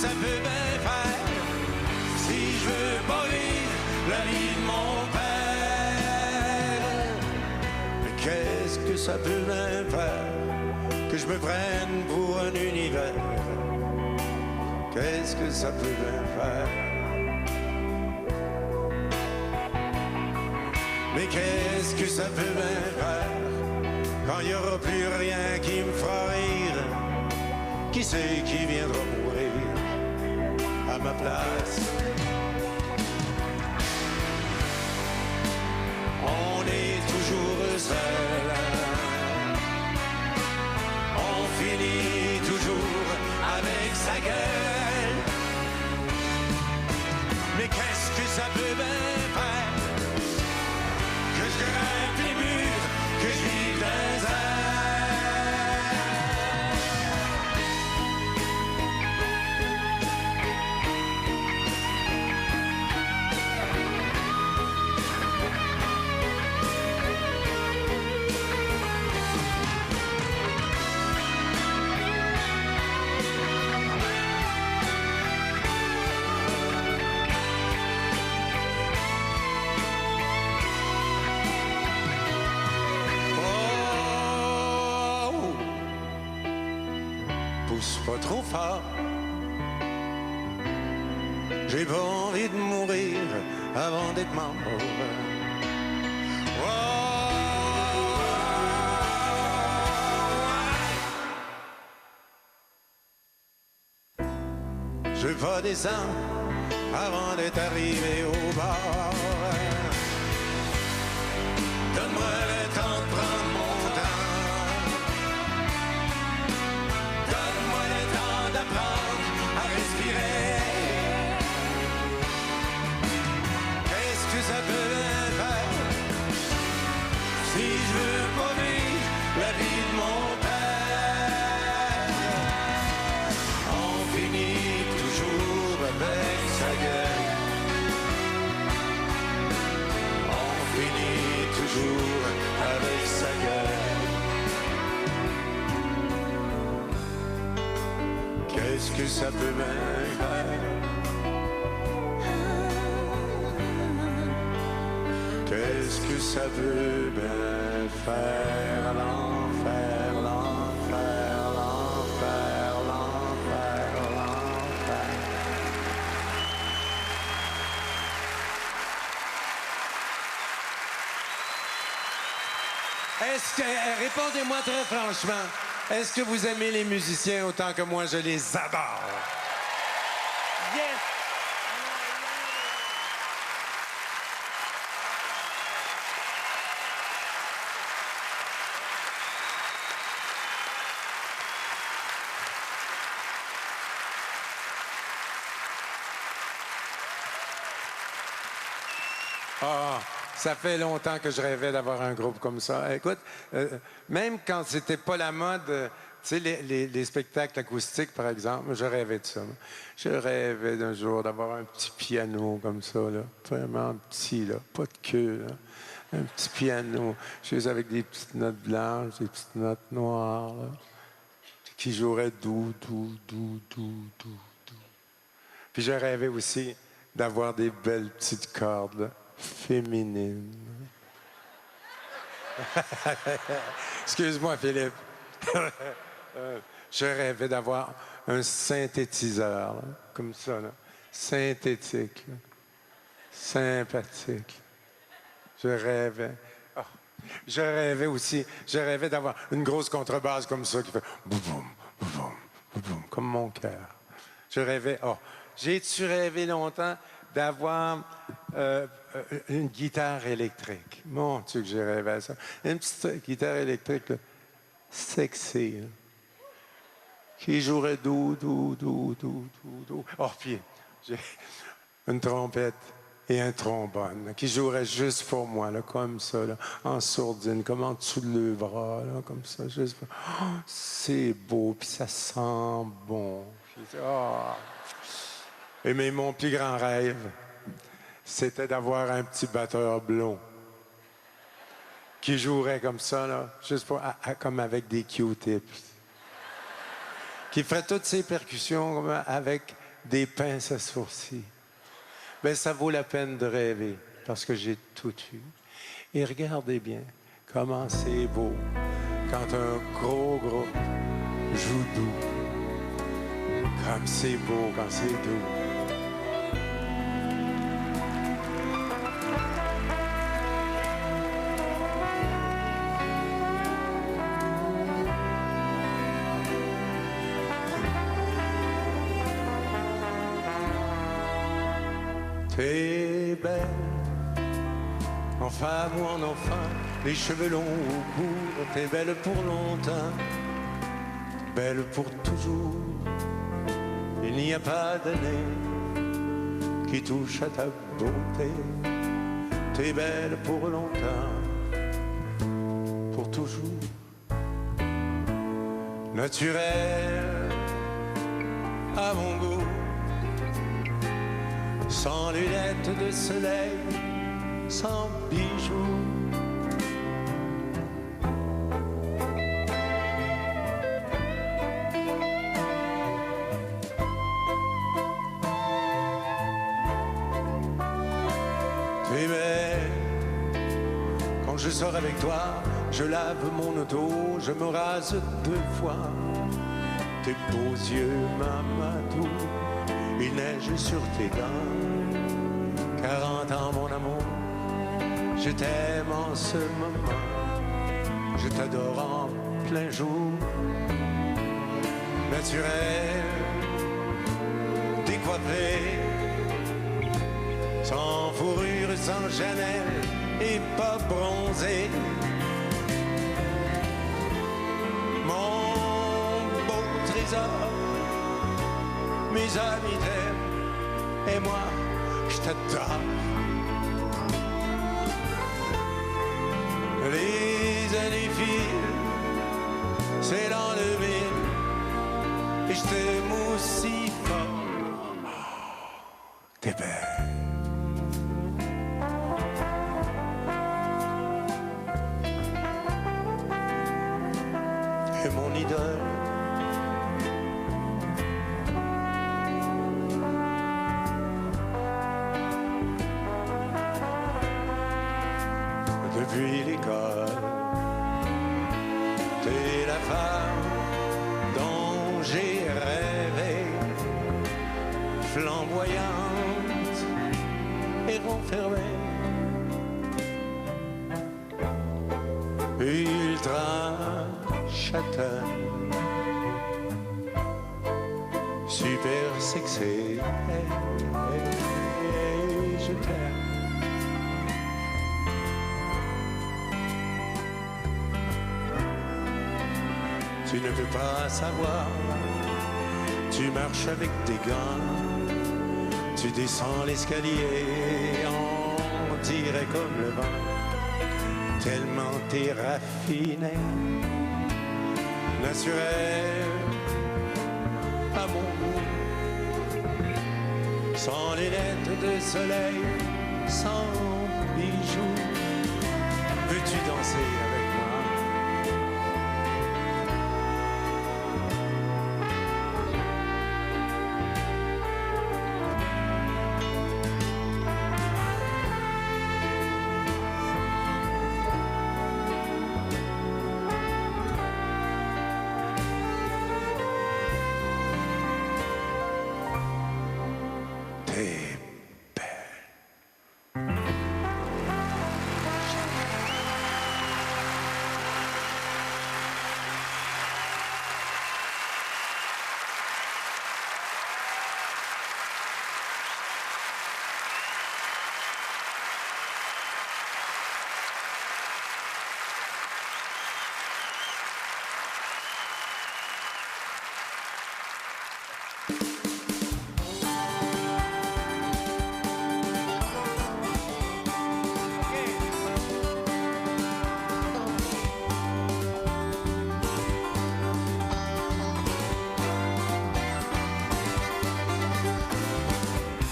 ça peut bien faire si je veux pas vivre la vie de mon père? Mais qu'est-ce que ça peut bien faire que je me prenne pour un univers? Qu'est-ce que ça peut bien faire? Mais qu'est-ce que ça peut bien faire quand il n'y aura plus rien qui me fera rire? Qui c'est qui viendra mourir à ma place? On est toujours seul. On finit toujours avec sa gueule. Mais qu'est-ce que ça peut bien faire que je grimpe les murs, que je vive dans les airs? Pousse pas trop fort. J'ai pas envie de mourir avant d'être mort. Je veux pas descendre avant d'être arrivé au bord. Donne-moi le temps de prendre mon temps. Donne-moi le temps d'apprendre à respirer. Qu'est-ce que ça peut faire si je veux pas vivre la vie de mon père? On finit toujours avec sa gueule. On finit toujours avec sa gueule. Qu'est-ce que ça peut bien faire? Qu'est-ce que ça peut bien faire? L'enfer, l'enfer, l'enfer, l'enfer, l'enfer. Est-ce que, répondez-moi très franchement, est-ce que vous aimez les musiciens autant que moi je les adore? Yes! Ah, ça fait longtemps que je rêvais d'avoir un groupe comme ça. Écoute, même quand c'était pas la mode, tu sais, les spectacles acoustiques, par exemple, je rêvais de ça. Je rêvais d'un jour d'avoir un petit piano comme ça, là, vraiment petit, là, pas de queue, là. Un petit piano, juste avec des petites notes blanches, des petites notes noires, là, qui joueraient doux, doux, doux, doux, doux, doux. Puis je rêvais aussi d'avoir des belles petites cordes, là, féminines. Excuse-moi, Philippe. Je rêvais d'avoir un synthétiseur, là, comme ça, là, synthétique, là, sympathique. Je rêvais. Oh. Je rêvais aussi. Je rêvais d'avoir une grosse contrebasse comme ça qui fait boum, boum, boum, boum, comme mon cœur. Je rêvais. Oh, j'ai-tu rêvé longtemps d'avoir une guitare électrique? Mon Dieu, que j'ai rêvé à ça. Une petite guitare électrique, là, sexy, là, qui jouerait doux, doux, doux, doux, doux, doux. Oh, puis j'ai une trompette et un trombone là, qui jouerait juste pour moi, là, comme ça, là, en sourdine, comme en dessous de le bras, là, comme ça, juste pour... Oh, c'est beau, puis ça sent bon. Puis, oh. Et mais mon plus grand rêve, c'était d'avoir un petit batteur blond qui jouerait comme ça, là, juste pour, comme avec des Q-tips, qui ferait toutes ses percussions avec des pinces à sourcils. Ben, ça vaut la peine de rêver, parce que j'ai tout eu. Et regardez bien comment c'est beau quand un gros groupe joue doux. Comme c'est beau quand c'est doux. T'es belle, en femme ou en enfant, les cheveux longs ou courts, t'es belle pour longtemps, belle pour toujours. Il n'y a pas d'année qui touche à ta beauté, t'es belle pour longtemps, pour toujours. Naturelle à mon goût, sans lunettes de soleil, sans bijoux. Tu es belle. Quand je sors avec toi, je lave mon auto, je me rase 2 fois. Tes beaux yeux m'amadouent, il neige sur tes dents. 40 ans mon amour, je t'aime en ce moment, je t'adore en plein jour. Naturel, décoiffé, sans fourrure, sans Chanel et pas bronzé. Mon beau trésor, mes amis t'aiment et moi je t'adore. Les années filent, c'est l'an 2000 et je t'aime aussi fort. T'es belle. Et mon idole. Depuis l'école, t'es la femme dont j'ai rêvé, flamboyante et renfermée, ultra chatonne, super sexy, je t'aime. Tu ne peux pas savoir, tu marches avec des gants, tu descends l'escalier, on dirait comme le vent, tellement t'es raffiné, naturel, à mon goût, sans lunettes de soleil, sans bijoux, veux-tu danser avec moi?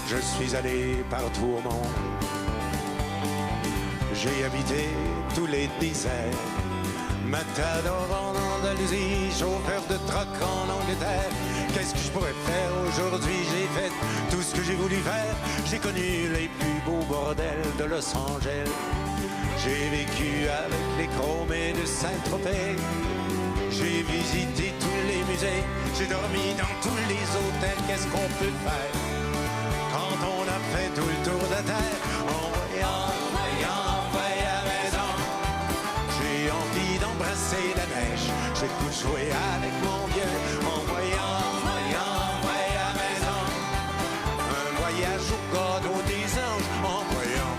Je suis allé partout au monde, j'ai habité tous les déserts, matador en Andalousie, chauffeur de truck en Angleterre, Qu'est-ce que je pourrais faire aujourd'hui? J'ai fait tout ce que j'ai voulu faire. J'ai connu les plus beaux bordels de Los Angeles. J'ai vécu avec les chromés de Saint-Tropez. J'ai visité tous les musées. J'ai dormi dans tous les hôtels. Qu'est-ce qu'on peut faire quand on a fait tout le tour de la terre? En voyant à la maison. J'ai envie d'embrasser la neige. J'ai tout joué avec mon vieux. En voyant à la maison. Un voyage au gâteau des anges. En voyant.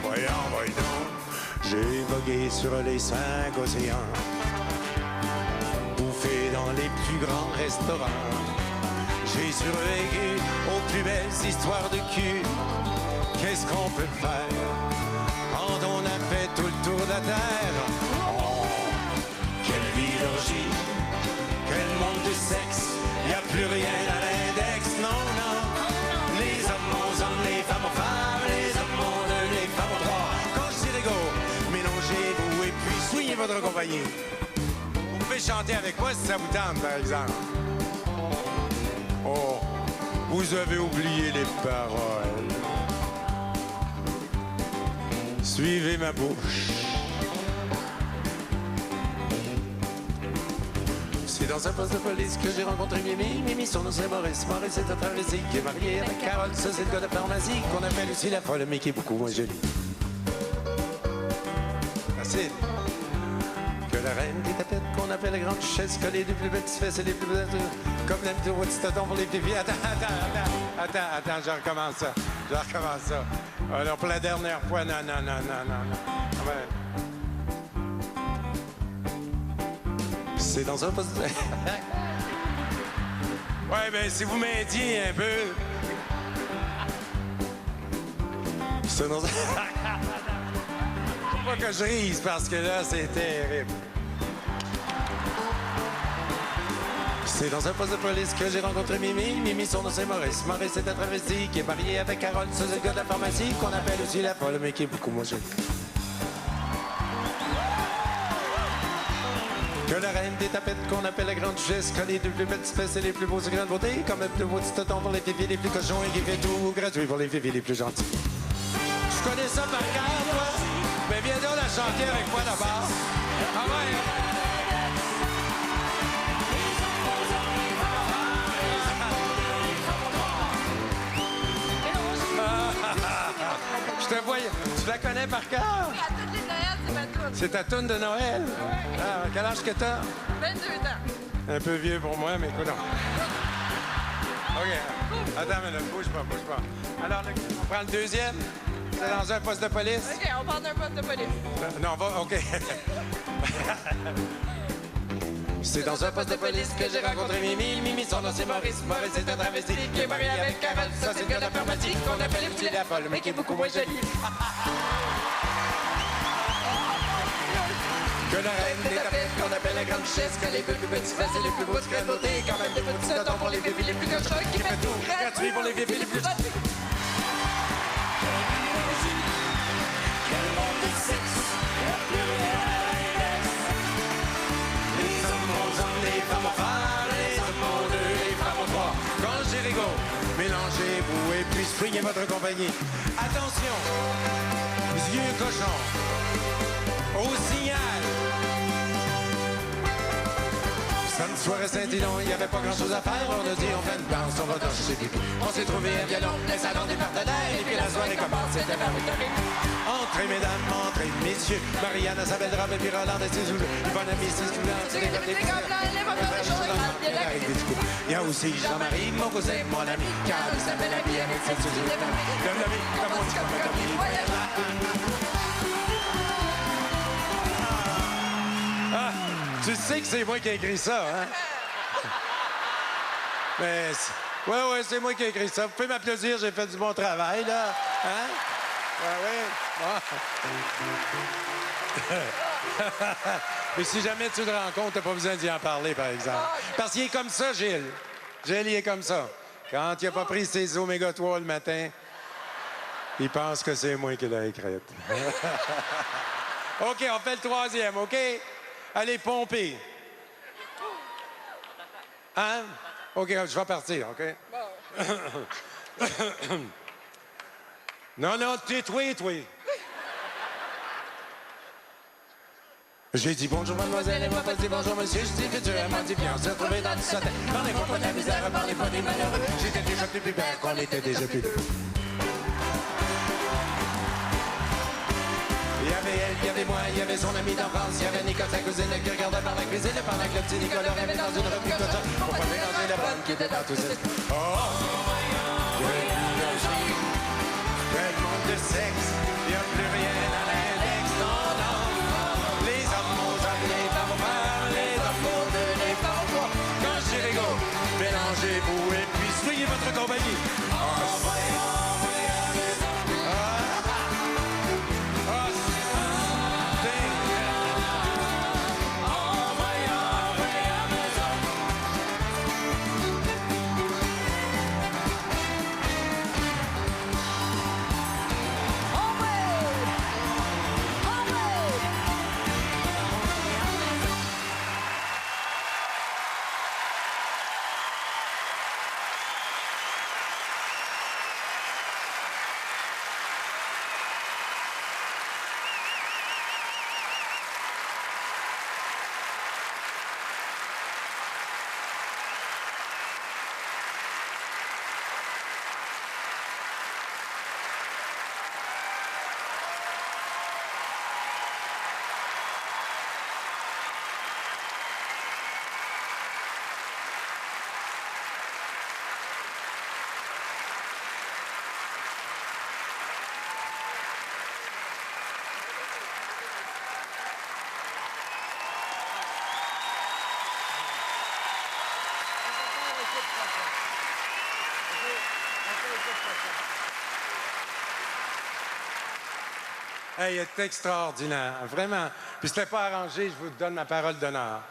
J'ai vogué sur les 5 océans. Bouffé dans les plus grands restaurants. J'ai survécu aux plus belles histoires de cul. Qu'est-ce qu'on peut faire quand on a fait tout le tour de la terre? Oh, quelle biologie, quel monde de sexe. Y a plus rien à l'index, non. Les hommes aux hommes, les femmes aux femmes, les hommes aux deux, les femmes aux trois. Quand je dis régaux, mélangez-vous et puis soignez votre compagnie. Vous pouvez chanter avec moi si ça vous tente, par exemple. Oh, vous avez oublié les paroles. Suivez ma bouche. C'est dans un poste de police que j'ai rencontré Mimi. Mimi, son nom c'est Maurice. Maurice est un travesti qui est marié avec Carole. Ça, c'est le gars de pharmacie qu'on appelle aussi la folle, mais qui est beaucoup moins jolie. Facile. Que la reine des tapettes qu'on appelle la grande duchesse, coller les plus belles fesses et les plus belles... Comme la petite petits totons pour les petits filles. Attends, je recommence ça. Alors, pour la dernière fois, non. Ouais. C'est dans un poste... Ouais, ben, si vous m'aidiez un peu... C'est dans un... Faut pas que je rise, parce que là, c'est terrible. C'est dans un poste de police que j'ai rencontré Mimi. Mimi, son nom c'est Maurice. Maurice est un travesti qui est marié avec Carole. C'est le gars de la pharmacie qu'on appelle aussi la folle, mais qui est beaucoup moins jolie. Que la reine des tapettes qu'on appelle la grande duchesse, que les deux plus belles fesses et les plus beaux secrets de beauté, comme le plus beau petit tonton pour les filles les plus cochons et qui fait tout gratuit pour les filles les plus gentilles. Tu connais ça par cœur, toi? Mais viens donc la chanter avec moi d'abord. Ah ouais! Je te voyais. Tu la connais par cœur? À toutes les Noëls, c'est ma toune. C'est ta toune de Noël? Ah, quel âge que t'as? 22 ans. Un peu vieux pour moi, mais écoute. OK. Attends, mais bouge pas. Alors, on prend le deuxième? C'est dans un poste de police? OK, on part d'un poste de police. Non, on va... OK. C'est dans un poste de police que j'ai rencontré Mimi. Mimi, son nom c'est Maurice. Maurice est un travesti qui est marié avec Carole. Ça, c'est le gars de la pharmacie qu'on appelle le petit la folle, mais qui est beaucoup moins jolie. Que la reine des tapettes qu'on appelle la grande duchesse, que les plus petits fesses et les plus beaux secrets de beauté, quand même des petits totons pour les filles les plus cochons, qui fait tout gratuit pour les filles les plus gentilles. Quel monde de sexe, y a plus rien à l'index. Les hommes aux hommes, les femmes aux femmes, les hommes aux deux, les femmes aux trois. Quand j'ai rigole, mélangez-vous et puis springez votre compagnie. Attention, vieux cochon, au signal. Samedi soir à Saint-Dillon, il n'y avait pas grand-chose à faire. On a dit, on fait une danse, on va danser pipi. On s'est trouvé un violon, les salons des partenaires, et puis la soirée commence, c'était merveilleux. Entrez, mesdames, entrez, messieurs. Marianne a sa belle robe, et puis Roland et ses zoulous. Yvonne a mis ses zoulous, c'est des côtés il y a aussi Jean-Marie, mon cousin, mon ami, car il s'appelle la vie avec cette Suzy. Comme l'ami, comme on dit, comme un tu sais que c'est moi qui ai écrit ça, hein? Mais... Ouais, c'est moi qui ai écrit ça. Vous pouvez m'applaudir, j'ai fait du bon travail, là. Hein? Mais si jamais tu le rencontres, t'as pas besoin d'y en parler, par exemple. Parce qu'il est comme ça, Gilles. Gilles, il est comme ça. Quand il a pas pris ses oméga 3 le matin, il pense que c'est moi qui l'ai écrite. OK, on fait le troisième, OK? Allez, pomper. Hein? OK, je vais partir, OK? Non, tais-toi. J'ai dit bonjour mademoiselle, elle m'a pas dit bonjour monsieur, je dis que tu es, m'a dit bien, on s'est retrouvés dans le satin. Parlez pas de la misère, parlez pas des malheureux, j'étais déjà plus pépère qu'on était déjà plus deux. Il y avait elle, il y avait moi, il y avait son ami d'enfance, il y avait Nicolas, sa cousine qui regardait par la cuisine, pendant que le petit Nicolas rêvait dans une revue cochon, pour pas mélanger la bonne qui était dans tout ça. Oh, quel monde de sexe, il n'y a plus rien à l'index, non. Les hommes aux hommes, les femmes aux femmes, les hommes aux deux, les femmes aux trois. Quand je dis les gars, mélangez-vous et puis soyez votre compagnie. Hey, il est extraordinaire, vraiment. Puis c'était pas arrangé, je vous donne ma parole d'honneur.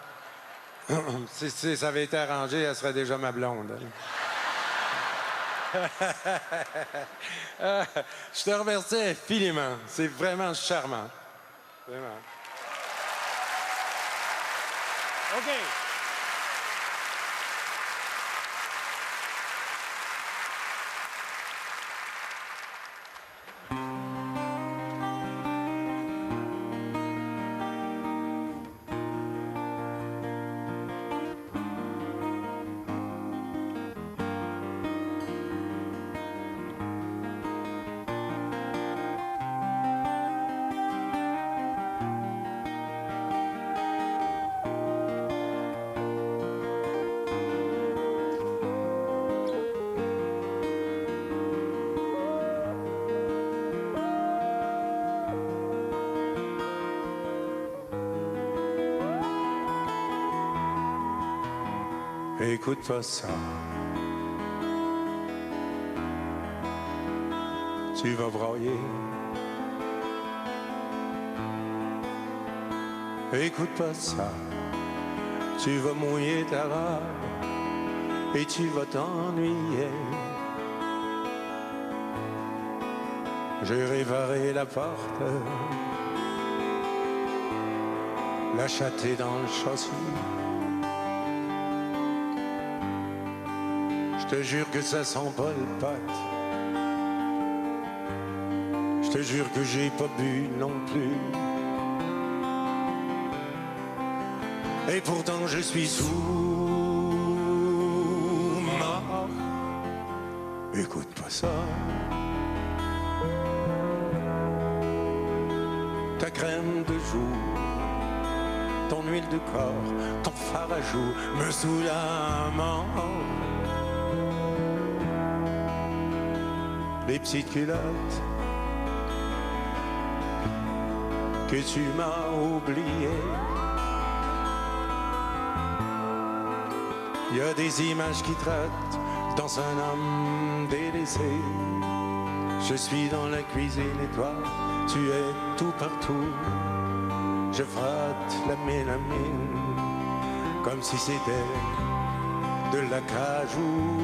Si ça avait été arrangé, elle serait déjà ma blonde. Je te remercie infiniment. C'est vraiment charmant. Vraiment. OK. Écoute-toi ça. Tu vas broyer. Écoute-toi ça. Tu vas mouiller ta robe et tu vas t'ennuyer. J'ai réparé la porte, la châtée dans le châssis. Je te jure que ça sent pas le pot. Je te jure que j'ai pas bu non plus. Et pourtant je suis sous mort. Écoute pas ça. Ta crème de jour, ton huile de corps, ton fard à joues me saoule à mort. Les petites culottes que tu m'as oubliées. Il y a des images qui trottent dans un homme délaissé. Je suis dans la cuisine et toi, tu es tout partout. Je frotte la mélamine comme si c'était de l'acajou.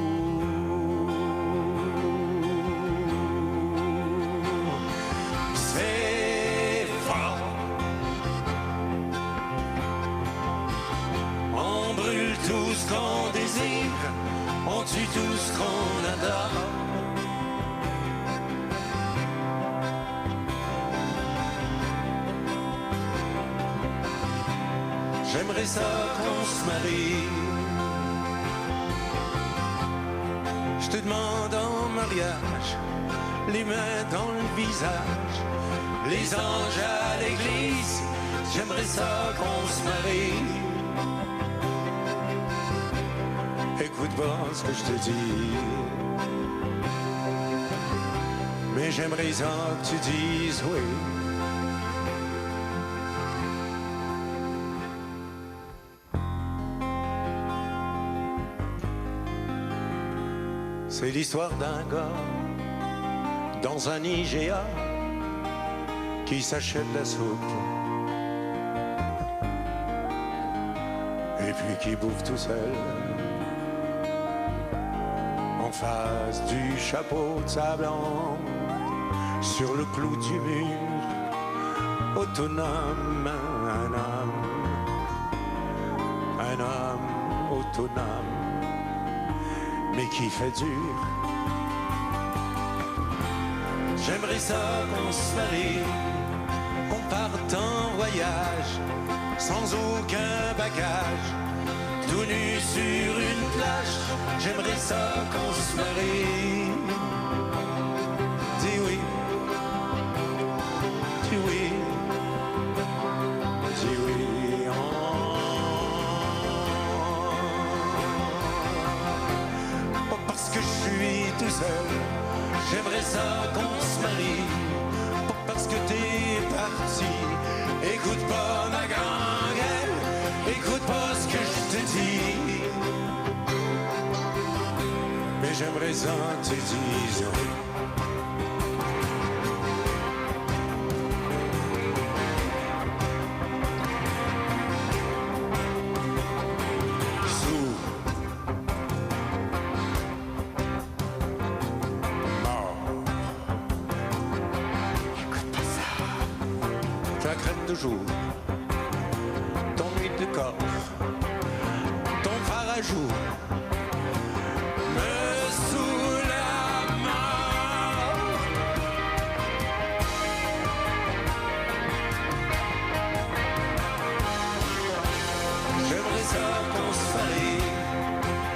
on tue tout ce qu'on adore. J'aimerais ça qu'on se marie. Je te demande en mariage, les mains dans le visage, les anges à l'église. J'aimerais ça qu'on se marie. Écoute pas ce que je te dis, mais j'aimerais ça que tu dises oui. C'est l'histoire d'un gars dans un IGA qui s'achète la soupe et puis qui bouffe tout seul en face du chapeau de sa blonde sur le clou du mur, autonome, un homme autonome, mais qui fait dur. J'aimerais ça qu'on se marie, qu'on parte en voyage, sans aucun bagage, tout nu sur une plage. J'aimerais ça qu'on se marie. Dis oui, dis oui, dis oui. Parce que je suis tout seul, j'aimerais ça qu'on se marie. Pas parce que t'es parti. Écoute pas ma grand-gueule, écoute pas ce que je te dis, mais j'aimerais ça que tu dises oui. Ton huile de corps, ton phare à jour me saoule la mort. J'aimerais ça qu'on se marie,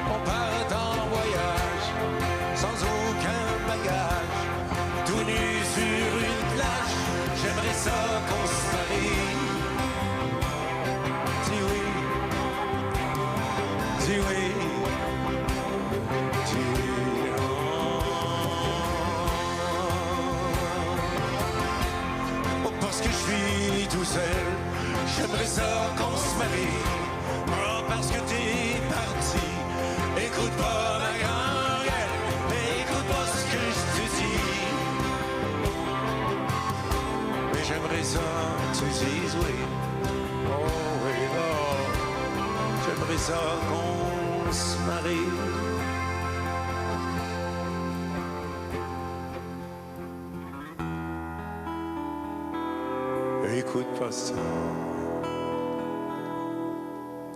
on part en voyage, sans aucun bagage, tout nu sur une plage. J'aimerais ça qu'on se marie. Dis oui, dis oui, dis oui. Oh, parce que je suis tout seul, j'aimerais ça qu'on se marie. Oh, parce que t'es parti. Écoute pas ma grand-gueule, écoute pas ce que je te dis, mais j'aimerais ça que tu dises oui. Oh oui, oh, j'aimerais ça qu'on se marie. Écoute pas ça,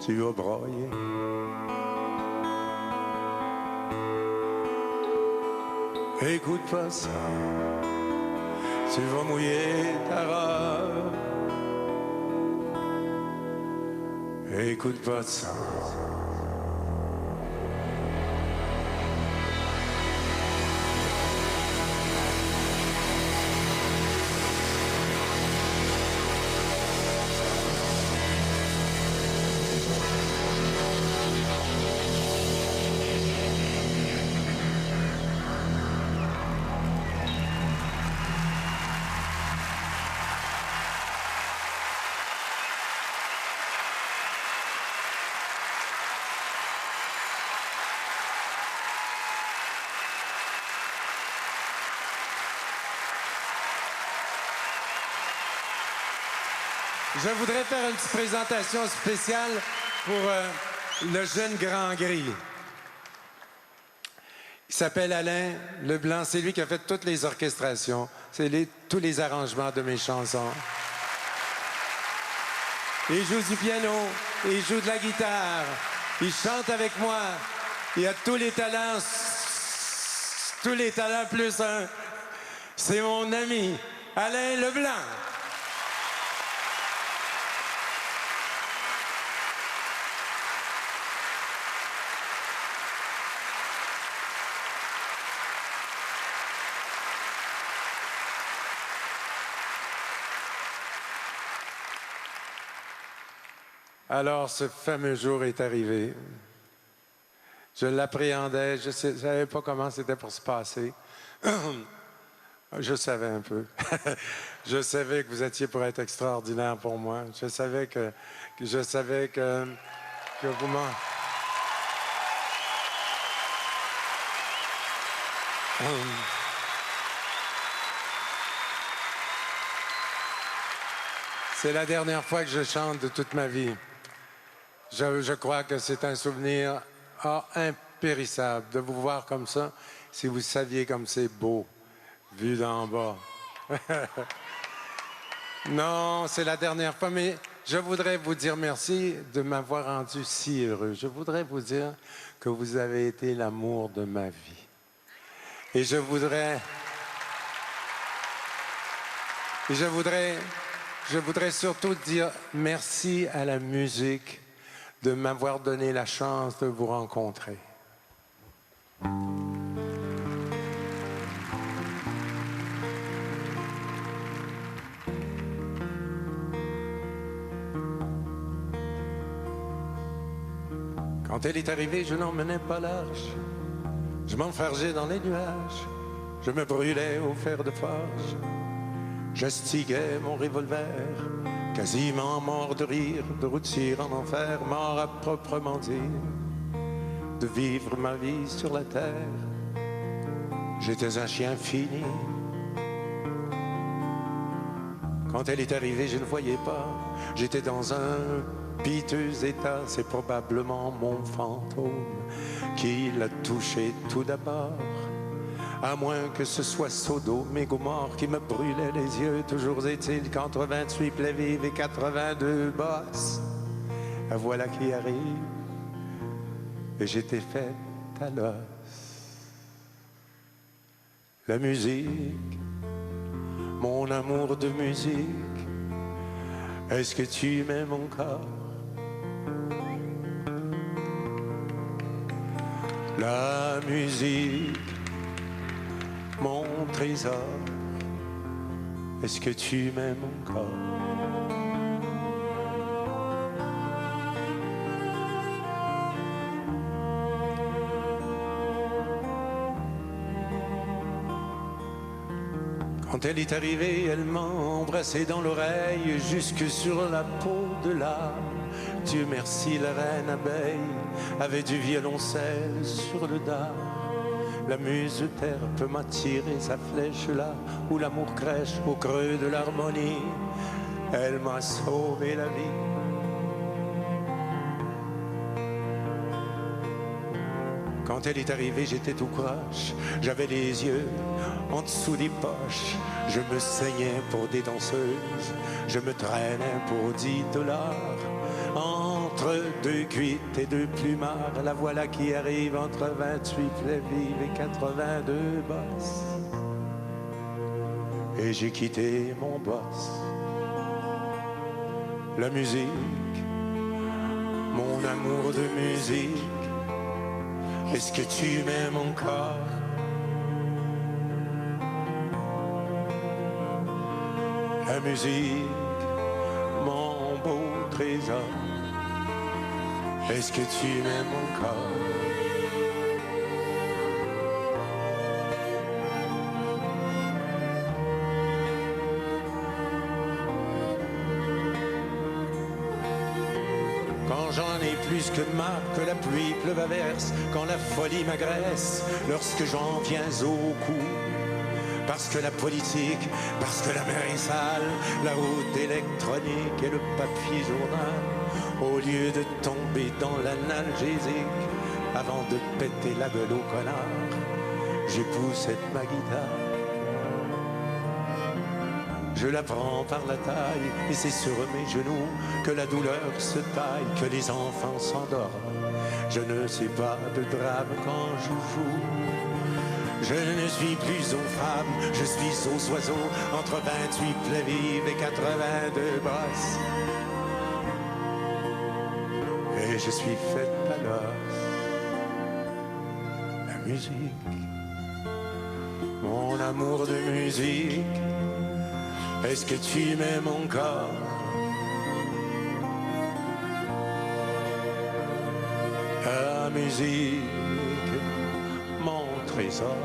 tu vas broyer. Écoute pas ça, tu vas mouiller ta robe. Écoute pas ça. Je voudrais faire une petite présentation spéciale pour le jeune Grand Gris. Il s'appelle Alain Leblanc. C'est lui qui a fait toutes les orchestrations. C'est tous les arrangements de mes chansons. Il joue du piano, il joue de la guitare, il chante avec moi. Il a tous les talents plus un. C'est mon ami, Alain Leblanc. Alors, ce fameux jour est arrivé. Je l'appréhendais, je ne savais pas comment c'était pour se passer. Je savais un peu. Je savais que vous étiez pour être extraordinaire pour moi. Je savais que vous m'en... C'est la dernière fois que je chante de toute ma vie. Je crois que c'est un souvenir impérissable de vous voir comme ça, si vous saviez comme c'est beau, vu d'en bas. Non, c'est la dernière fois, mais je voudrais vous dire merci de m'avoir rendu si heureux. Je voudrais vous dire que vous avez été l'amour de ma vie. Et je voudrais surtout dire merci à la musique de m'avoir donné la chance de vous rencontrer. Quand elle est arrivée, je n'en menais pas large. Je m'enfargeais dans les nuages. Je me brûlais au fer de forge. J'astiguais mon revolver, quasiment mort de rire, de routir en enfer, mort à proprement dire, de vivre ma vie sur la terre. J'étais un chien fini. Quand elle est arrivée, je ne voyais pas. J'étais dans un piteux état. C'est probablement mon fantôme qui l'a touché tout d'abord. À moins que ce soit Sodome et Gomorrhe qui me brûlait les yeux. Toujours est-il qu'entre 28 plaies vives et 82 bosses, la voilà qui arrive et j'étais faite à l'os. La musique, mon amour de musique, est-ce que tu m'aimes encore? La musique, mon trésor, est-ce que tu m'aimes encore? Quand elle est arrivée, elle m'a embrassé dans l'oreille jusque sur la peau de l'âme. Dieu merci, la reine abeille avait du violoncelle sur le dard. La muse terpe m'a tiré sa flèche là où l'amour crèche au creux de l'harmonie. Elle m'a sauvé la vie. Quand elle est arrivée, j'étais tout croche. J'avais les yeux en dessous des poches. Je me saignais pour des danseuses. Je me traînais pour $10. Entre deux cuites et deux plumards, la voilà qui arrive entre 28 plaies vives et 82 bosses. Et j'ai quitté mon boss. La musique, mon amour de musique, est-ce que tu m'aimes encore? La musique, mon beau trésor, est-ce que tu m'aimes encore? Quand j'en ai plus que de marre, que la pluie pleuve à verse, quand la folie m'agresse, lorsque j'en viens au cou. Parce que la politique, parce que la mer est sale, la route électronique et le papier journal, au lieu de tomber dans l'analgésique, avant de péter la gueule au connard, j'épouse ma guitare. Je la prends par la taille et c'est sur mes genoux que la douleur se taille, que les enfants s'endorment. Je ne sais pas de drame quand je joue. Je ne suis plus aux femmes, je suis aux oiseaux, entre 28 plaies vives et 82 brosses. Et je suis faite à l'os. La musique, mon amour de musique, est-ce que tu m'aimes encore? La musique, mon trésor,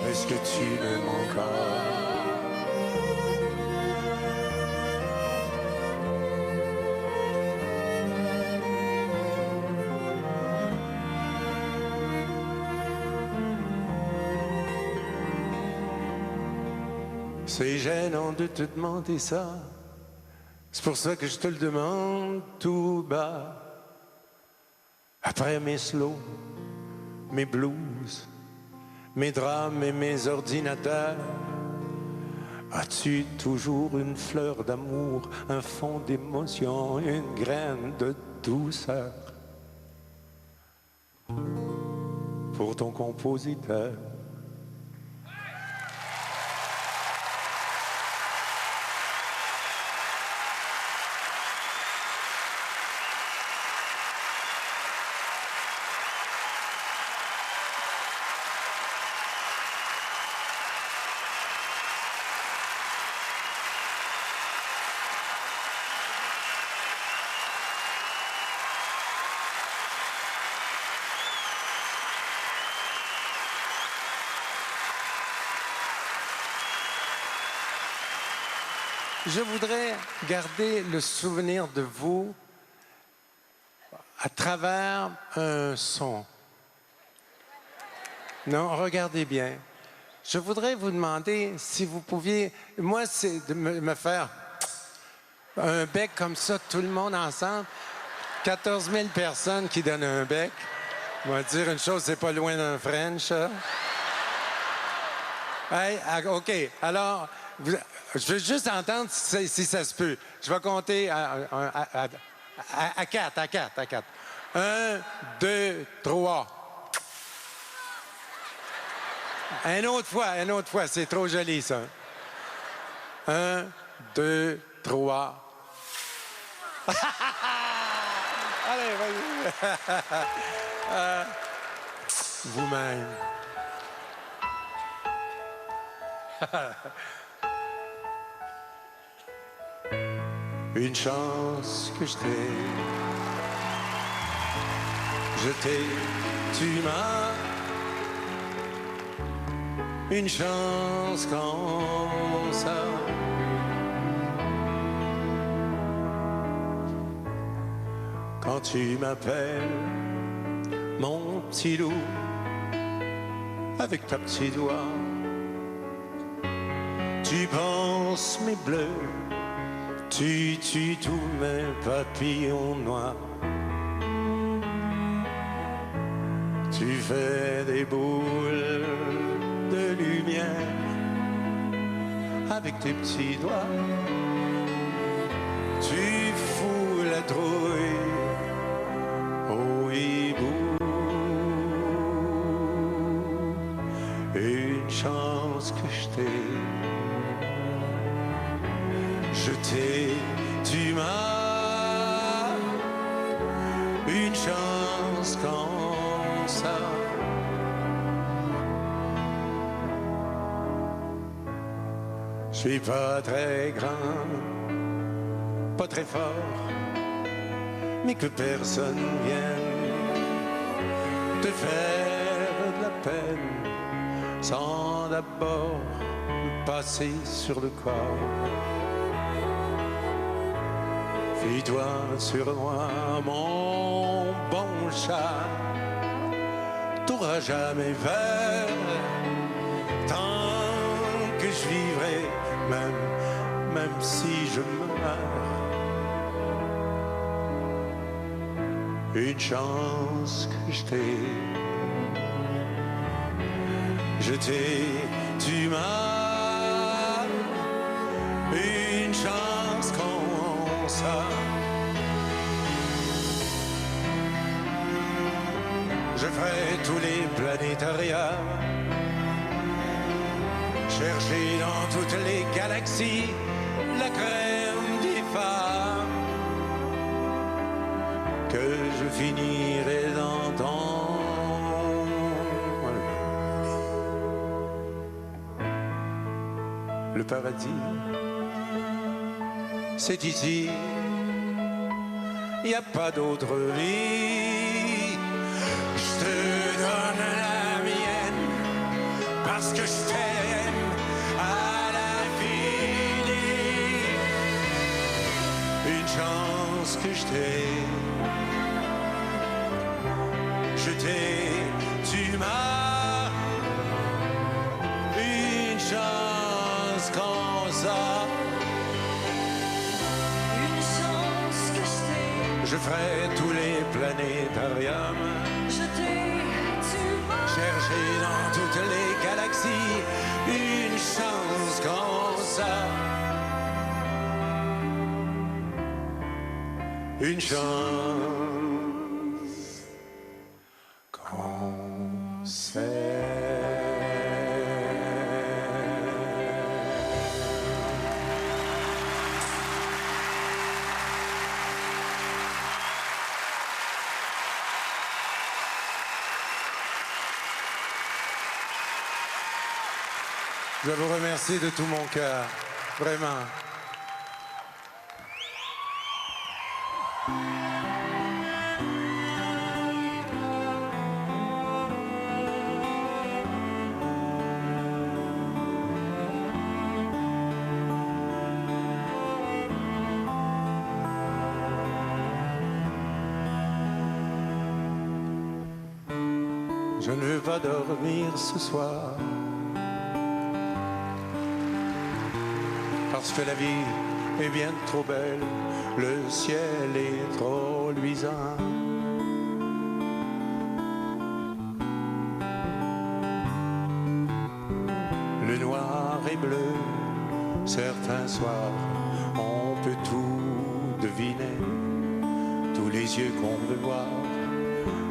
est-ce que tu m'aimes encore? C'est gênant de te demander ça. C'est pour ça que je te le demande tout bas. Après mes slows, mes blues, mes drames et mes ordinateurs, as-tu toujours une fleur d'amour, un fond d'émotion, une graine de douceur pour ton compositeur? Je voudrais garder le souvenir de vous à travers un son. Non, regardez bien. Je voudrais vous demander si vous pouviez... Moi, c'est de me faire un bec comme ça, tout le monde ensemble. 14 000 personnes qui donnent un bec. On va dire une chose, c'est pas loin d'un French. Hein? Hey, OK. Alors... Je veux juste entendre si ça se peut. Je vais compter à 4. 1, 2, 3. Une autre fois. C'est trop joli, ça. 1, 2, 3. Allez, vas-y. Vous-même. Une chance que je t'ai, tu m'as. Une chance comme ça. Quand tu m'appelles, mon petit loup, avec ta petite doigt, tu penses mes bleus. Tu tues tous mes papillons noirs. Tu fais des boules de lumière avec tes petits doigts. Tu fous la trouille au hibou. Une chance que je t'ai. Tu m'as une chance comme ça. Je suis pas très grand, pas très fort, mais que personne vienne te faire de la peine sans d'abord passer sur le corps. Fie-toi sur moi, mon bon chat, t'auras jamais peur, tant que je vivrai, même si je meurs. Une chance que je t'ai, tu m'as, une chance comme ça. Je ferai tous les planétariats, chercher dans toutes les galaxies la crème des femmes que je finirai d'entendre. Le paradis, c'est ici, y a pas d'autre vie. Je te donne la mienne parce que je t'aime à l'infini. Une chance que je t'ai, tu m'as. Une chance comme ça. Une chance que je t'ai. Je ferai tous les planétariums. Je t'ai, tu m'as. Chercher dans toutes les galaxies. Une chance comme ça. Une chance qu'on sait. Je vous remercie de tout mon cœur, vraiment. Je ne veux pas dormir ce soir, parce que la vie est bien trop belle, le ciel est trop luisant. Le noir et bleu, certains soirs, on peut tout deviner, tous les yeux qu'on veut voir,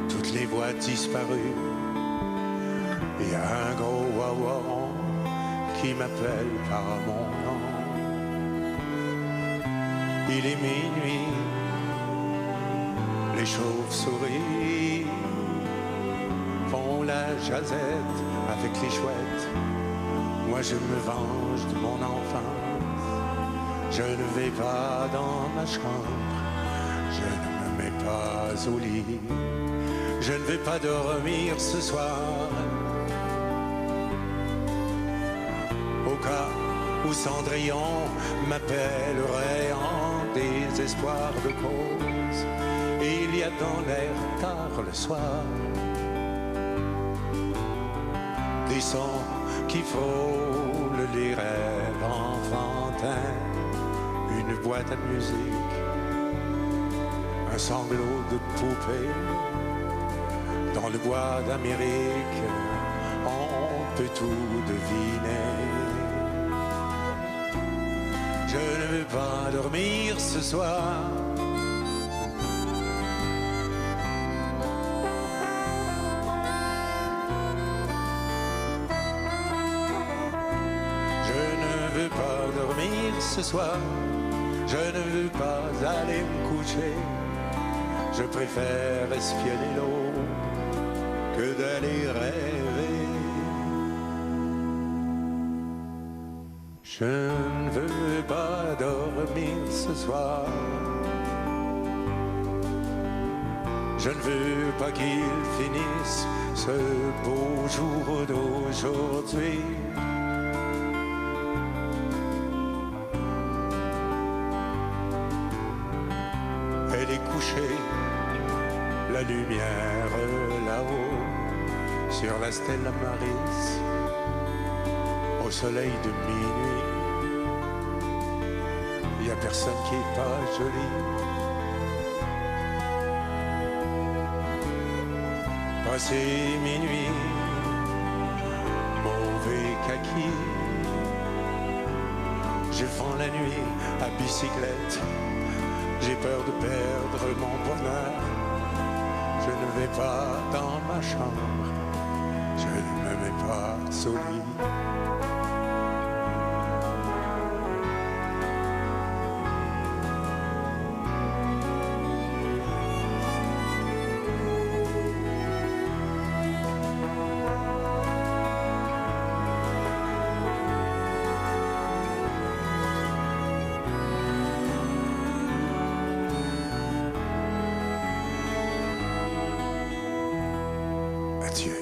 toutes les voix disparues. Il y a un gros wawaron qui m'appelle par mon nom. Il est minuit, les chauves-souris font la jazette avec les chouettes. Moi je me venge de mon enfance. Je ne vais pas dans ma chambre, je ne me mets pas au lit. Je ne vais pas dormir ce soir. Au cas où Cendrillon m'appellerait en désespoir de cause, il y a dans l'air tard le soir des sons qui frôlent les rêves enfantins, une boîte à musique, un sanglot de poupée. Dans le bois d'Amérique, on peut tout deviner. Je ne veux pas dormir ce soir. Je ne veux pas dormir ce soir. Je ne veux pas aller me coucher. Je préfère espionner l'eau que d'aller rêver. Je ne veux pas dormir ce soir. Je ne veux pas qu'il finisse ce beau jour d'aujourd'hui. Elle est couchée, la lumière là-haut, sur la Stella Maris, au soleil de minuit. Il n'y a personne qui est pas joli. Passé minuit, mauvais kaki, je fends la nuit à bicyclette. J'ai peur de perdre mon bonheur. Je ne vais pas dans ma chambre, je ne me mets pas au lit. Adieu.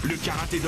Le karaté